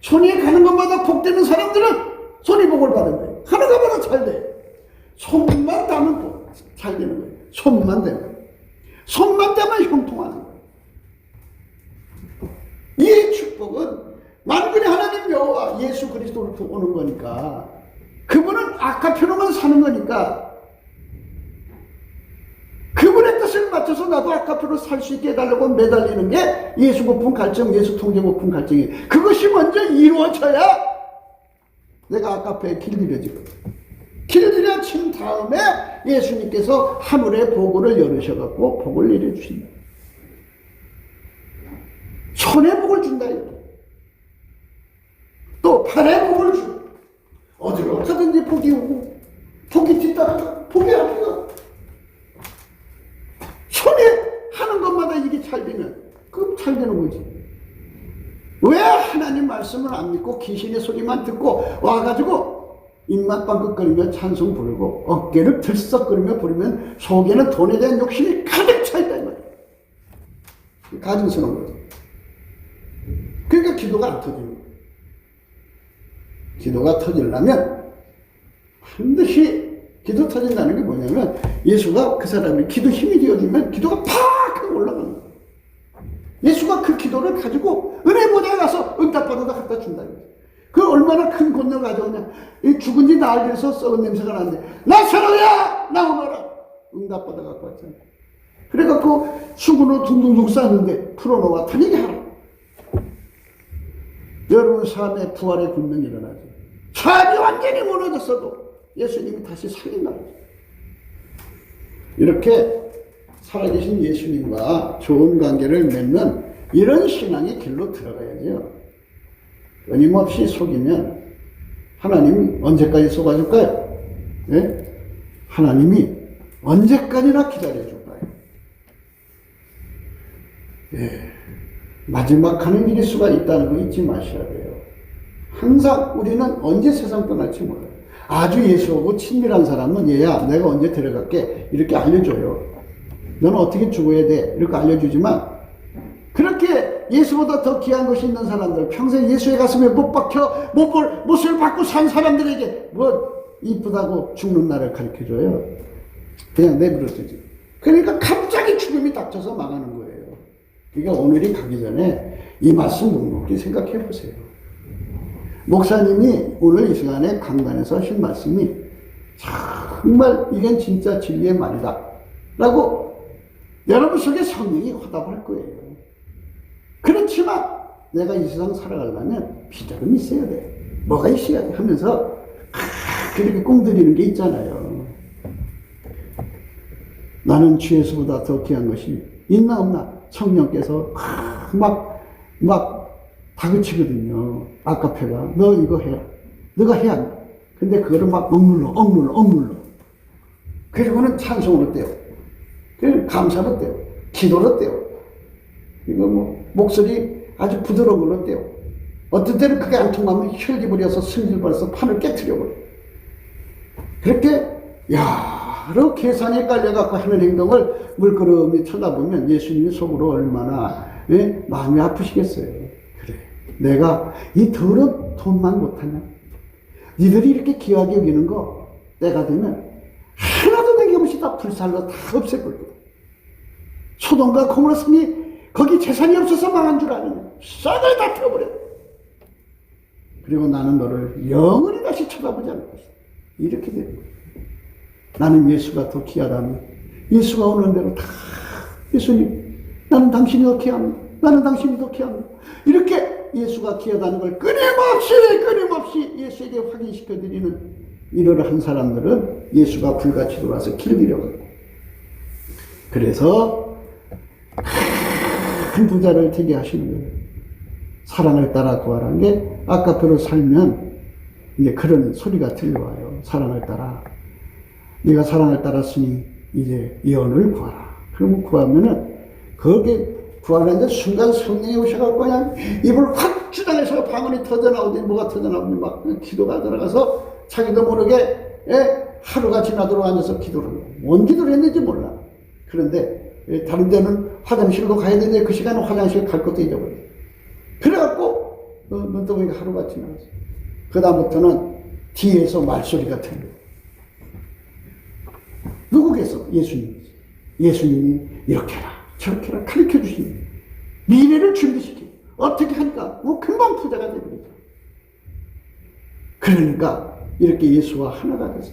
손이 가는 것마다 복되는 사람들은 손이 복을 받은 거예요. 하는 것마다 잘 돼요. 손만 닿으면 잘 되는 거예요. 손만 되면. 손만 되면 형통하는 거예요. 이 축복은 만군의 하나님 여호와 예수 그리스도를 오는 거니까 그분은 아카페로만 사는 거니까 그분의 뜻을 맞춰서 나도 아카페로 살 수 있게 해달라고 매달리는 게 예수 고품 갈증, 예수 통제 고품 갈증이에요. 그것이 먼저 이루어져야 내가 아카페에 길들여지거든. 길들여진 다음에 예수님께서 하늘의 보고를 열으셔갖고 복을 내려주신다. 손에 복을 준다. 또 팔에 복을 주. 어디로 가든지 복이 오고, 복이 뒤따라 복이 앞이고, 손에 하는 것마다 이게 잘 되면 그럼 잘 되는 거지. 왜 하나님 말씀을 안 믿고 귀신의 소리만 듣고 와가지고 입만 빵긋거리며 찬송 부르고 어깨를 들썩거리며 부르면 속에는 돈에 대한 욕심이 가득 차있다 이 말이야. 가증스러운 거지. 그러니까 기도가 안 터지는 거야. 기도가 터지려면 반드시 기도 터진다는 게 뭐냐면 예수가 그 사람이 기도 힘이 되어주면 기도가 팍 하고 올라가는 거야. 예수가 그 기도를 가지고 은혜보다에 가서 응답받아다 갖다 준다는 거야. 그 얼마나 큰 권능을 가져오냐. 이 죽은 지 나흘 돼서 썩은 냄새가 나는데 나사로야 나오너라. 응답받아 갖고 왔잖아. 그래갖고 수군으로 둥둥둥 쌌는데 풀어놓아 다니게 하라. 여러분 삶의 부활의 권능이 일어나죠. 삶이 완전히 무너졌어도 예수님이 다시 살린다. 이렇게 살아계신 예수님과 좋은 관계를 맺는 이런 신앙의 길로 들어가야죠. 끊임없이 속이면 하나님 언제까지 속아줄까요? 네? 하나님이 언제까지나 기다려줄까요? 네. 마지막 하는 일일 수가 있다는 거 잊지 마셔야 돼요. 항상 우리는 언제 세상 떠날지 몰라요. 아주 예수하고 친밀한 사람은 얘야 내가 언제 데려갈게 이렇게 알려줘요. 너는 어떻게 죽어야 돼 이렇게 알려주지만 그렇게 예수보다 더 귀한 것이 있는 사람들, 평생 예수의 가슴에 못 박혀 못을 받고 산 사람들에게 뭐 이쁘다고 죽는 날을 가르쳐줘요. 그냥 내버려두지. 그러니까 갑자기 죽음이 닥쳐서 망하는 거예요. 그러니까 오늘이 가기 전에 이 말씀 묵묵히 생각해 보세요. 목사님이 오늘 이 시간에 강단에서 하신 말씀이 정말 이건 진짜 진리의 말이다 라고 여러분 속에 성령이 화답할 거예요. 그렇지만 내가 이 세상 살아가려면 비전은 있어야 돼. 뭐가 있어야 돼 하면서 그렇게 꽁들이는 게 있잖아요. 나는 주 예수보다 더 귀한 것이 있나 없나 성령께서 막 다그치거든요. 아까페가 너 이거 해라. 너가 해야 한다. 근데 그거를 막 억눌러. 그리고는 찬송으로 떼요. 그리고 감사로 떼요. 기도로 떼요. 이거 뭐 목소리 아주 부드러운 걸로 떼요. 어떤 때는 그게 안 통하면 혈기 부려서 승질 부려서 판을 깨트려 버려. 그렇게 여러 계산에 깔려갖고 하는 행동을 물끄러미 쳐다보면 예수님이 속으로 얼마나 마음이 아프시겠어요. 그래, 내가 이 더러운 돈만 못하냐? 니들이 이렇게 귀하게 여기는 거 때가 되면 하나도 남김없이 다 불살로 다 없앨 거야. 소돔과 고모라 성이 거기 재산이 없어서 망한 줄 아느냐? 싹을 다 태워버려. 그리고 나는 너를 영원히 다시 쳐다보지 않을 것이다. 이렇게 되는 거야. 나는 예수가 더 귀하다면 예수가 오는 대로 다 예수님 나는 당신이 더 귀합니다. 나는 당신이 더 귀합니다. 이렇게 예수가 귀하다는 걸 끊임없이 예수에게 확인시켜드리는 일을 한 사람들은 예수가 불같이 돌아서 길들여가고 그래서 큰 부자를 되게 하시는 거예요. 사랑을 따라 구하라는 게 아까표로 살면 이제 그런 소리가 들려와요. 사랑을 따라. 네가 사랑을 따랐으니 이제 예언을 구하라. 그러면 구하면은 거기에 구하는데 순간 성령이 오셔갖고 그냥 입을 확 주장해서 방언이 터져나오더니 뭐가 터져나오더니 막 기도가 들어가서 자기도 모르게 하루가 지나도록 앉아서 기도를 해요. 뭔 기도를 했는지 몰라. 그런데 다른 데는 화장실로 가야 되는데 그 시간에 화장실 갈 것도 잊어버려요. 그래갖고 눈 떠보니까 하루가 지나갔어요. 그 다음부터는 뒤에서 말소리가 들려요. 누구겠어? 예수님이지. 예수님이 이렇게 해라 저렇게 해라 가르쳐 주시는 미래를 준비시키고 어떻게 하니까 뭐 금방 부자가 되버리죠. 그러니까 이렇게 예수와 하나가 돼서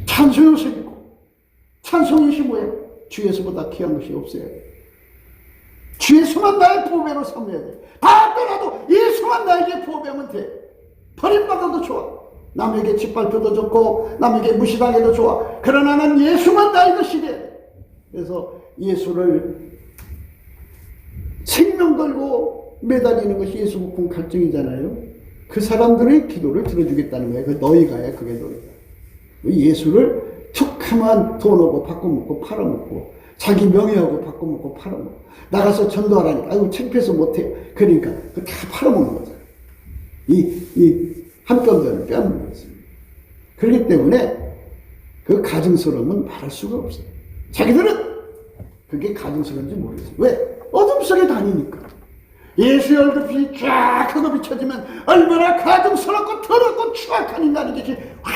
찬송을 새기고 찬송이 뭐예요? 주 예수보다 귀한 것이 없어야 돼. 주 예수만 나의 보배로 삼아야 돼. 다 떠나도 예수만 나에게 보배면 돼. 버림받아도 좋아. 남에게 짓밟혀도 좋고 남에게 무시당해도 좋아. 그러나 난 예수만 나의 것이 돼. 그래서 예수를 생명 걸고 매달리는 것이 예수 부품 갈증이잖아요. 그 사람들의 기도를 들어주겠다는 거예요. 그 너희가야, 그게 너희가. 예수를 툭하면 돈 오고 바꿔먹고 팔아먹고 자기 명예하고 바꿔먹고 팔아먹고 나가서 전도하라니까 아이고 창피해서 못해. 그러니까 그 다 팔아먹는 거잖아요. 한 뼘전을 빼앗는 거습니다. 그렇기 때문에 그 가증스러움은 말할 수가 없어요. 자기들은 그게 가증스러운지 모르겠어요. 왜? 어둠 속에 다니니까. 예수의 얼굴이 쫙 하고 비춰지면 얼마나 가증스럽고 더럽고 추악한 인간이 것이 확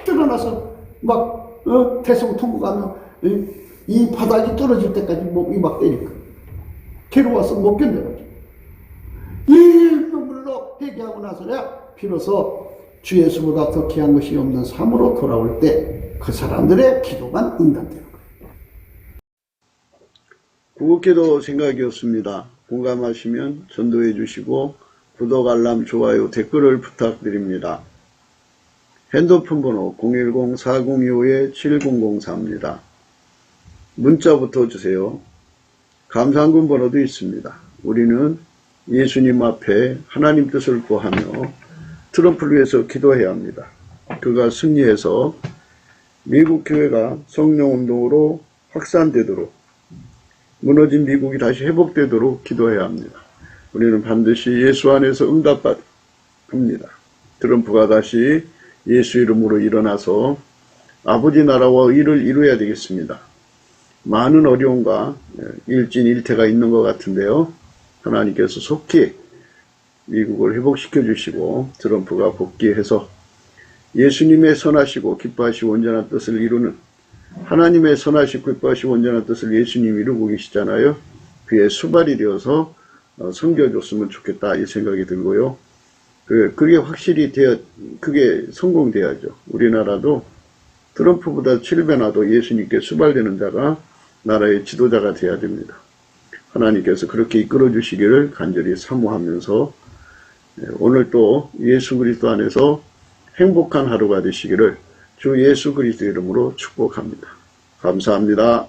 드러나서 막 대성통곡하며 이 바닥이 떨어질 때까지 목이 막 때리니까 괴로워서 못 견뎌가지고 이 눈물로 회개하고 나서야 비로소 주 예수보다 더 귀한 것이 없는 삶으로 돌아올 때 그 사람들의 기도만 응답되는 거예요. 구국기도 생각이었습니다. 공감하시면 전도해 주시고 구독, 알람, 좋아요, 댓글을 부탁드립니다. 핸드폰 번호 010-4025-7004입니다. 문자부터 주세요. 감사한금 번호도 있습니다. 우리는 예수님 앞에 하나님 뜻을 구하며 트럼프를 위해서 기도해야 합니다. 그가 승리해서 미국 교회가 성령운동으로 확산되도록 무너진 미국이 다시 회복되도록 기도해야 합니다. 우리는 반드시 예수 안에서 응답합니다. 트럼프가 다시 예수 이름으로 일어나서 아버지 나라와 의를 이루어야 되겠습니다. 많은 어려움과 일진일퇴가 있는 것 같은데요. 하나님께서 속히 미국을 회복시켜 주시고 트럼프가 복귀해서 예수님의 선하시고 기뻐하시고 온전한 뜻을 이루는 하나님의 선하시고 기뻐하시고 온전한 뜻을 예수님이 이루고 계시잖아요. 그의 수발이 되어서 섬겨줬으면 좋겠다 이 생각이 들고요. 그게 확실히 그게 성공돼야죠. 우리나라도 트럼프보다 7배나도 예수님께 수발되는 자가 나라의 지도자가 돼야 됩니다. 하나님께서 그렇게 이끌어 주시기를 간절히 사모하면서 오늘 또 예수 그리스도 안에서 행복한 하루가 되시기를 주 예수 그리스도 이름으로 축복합니다. 감사합니다.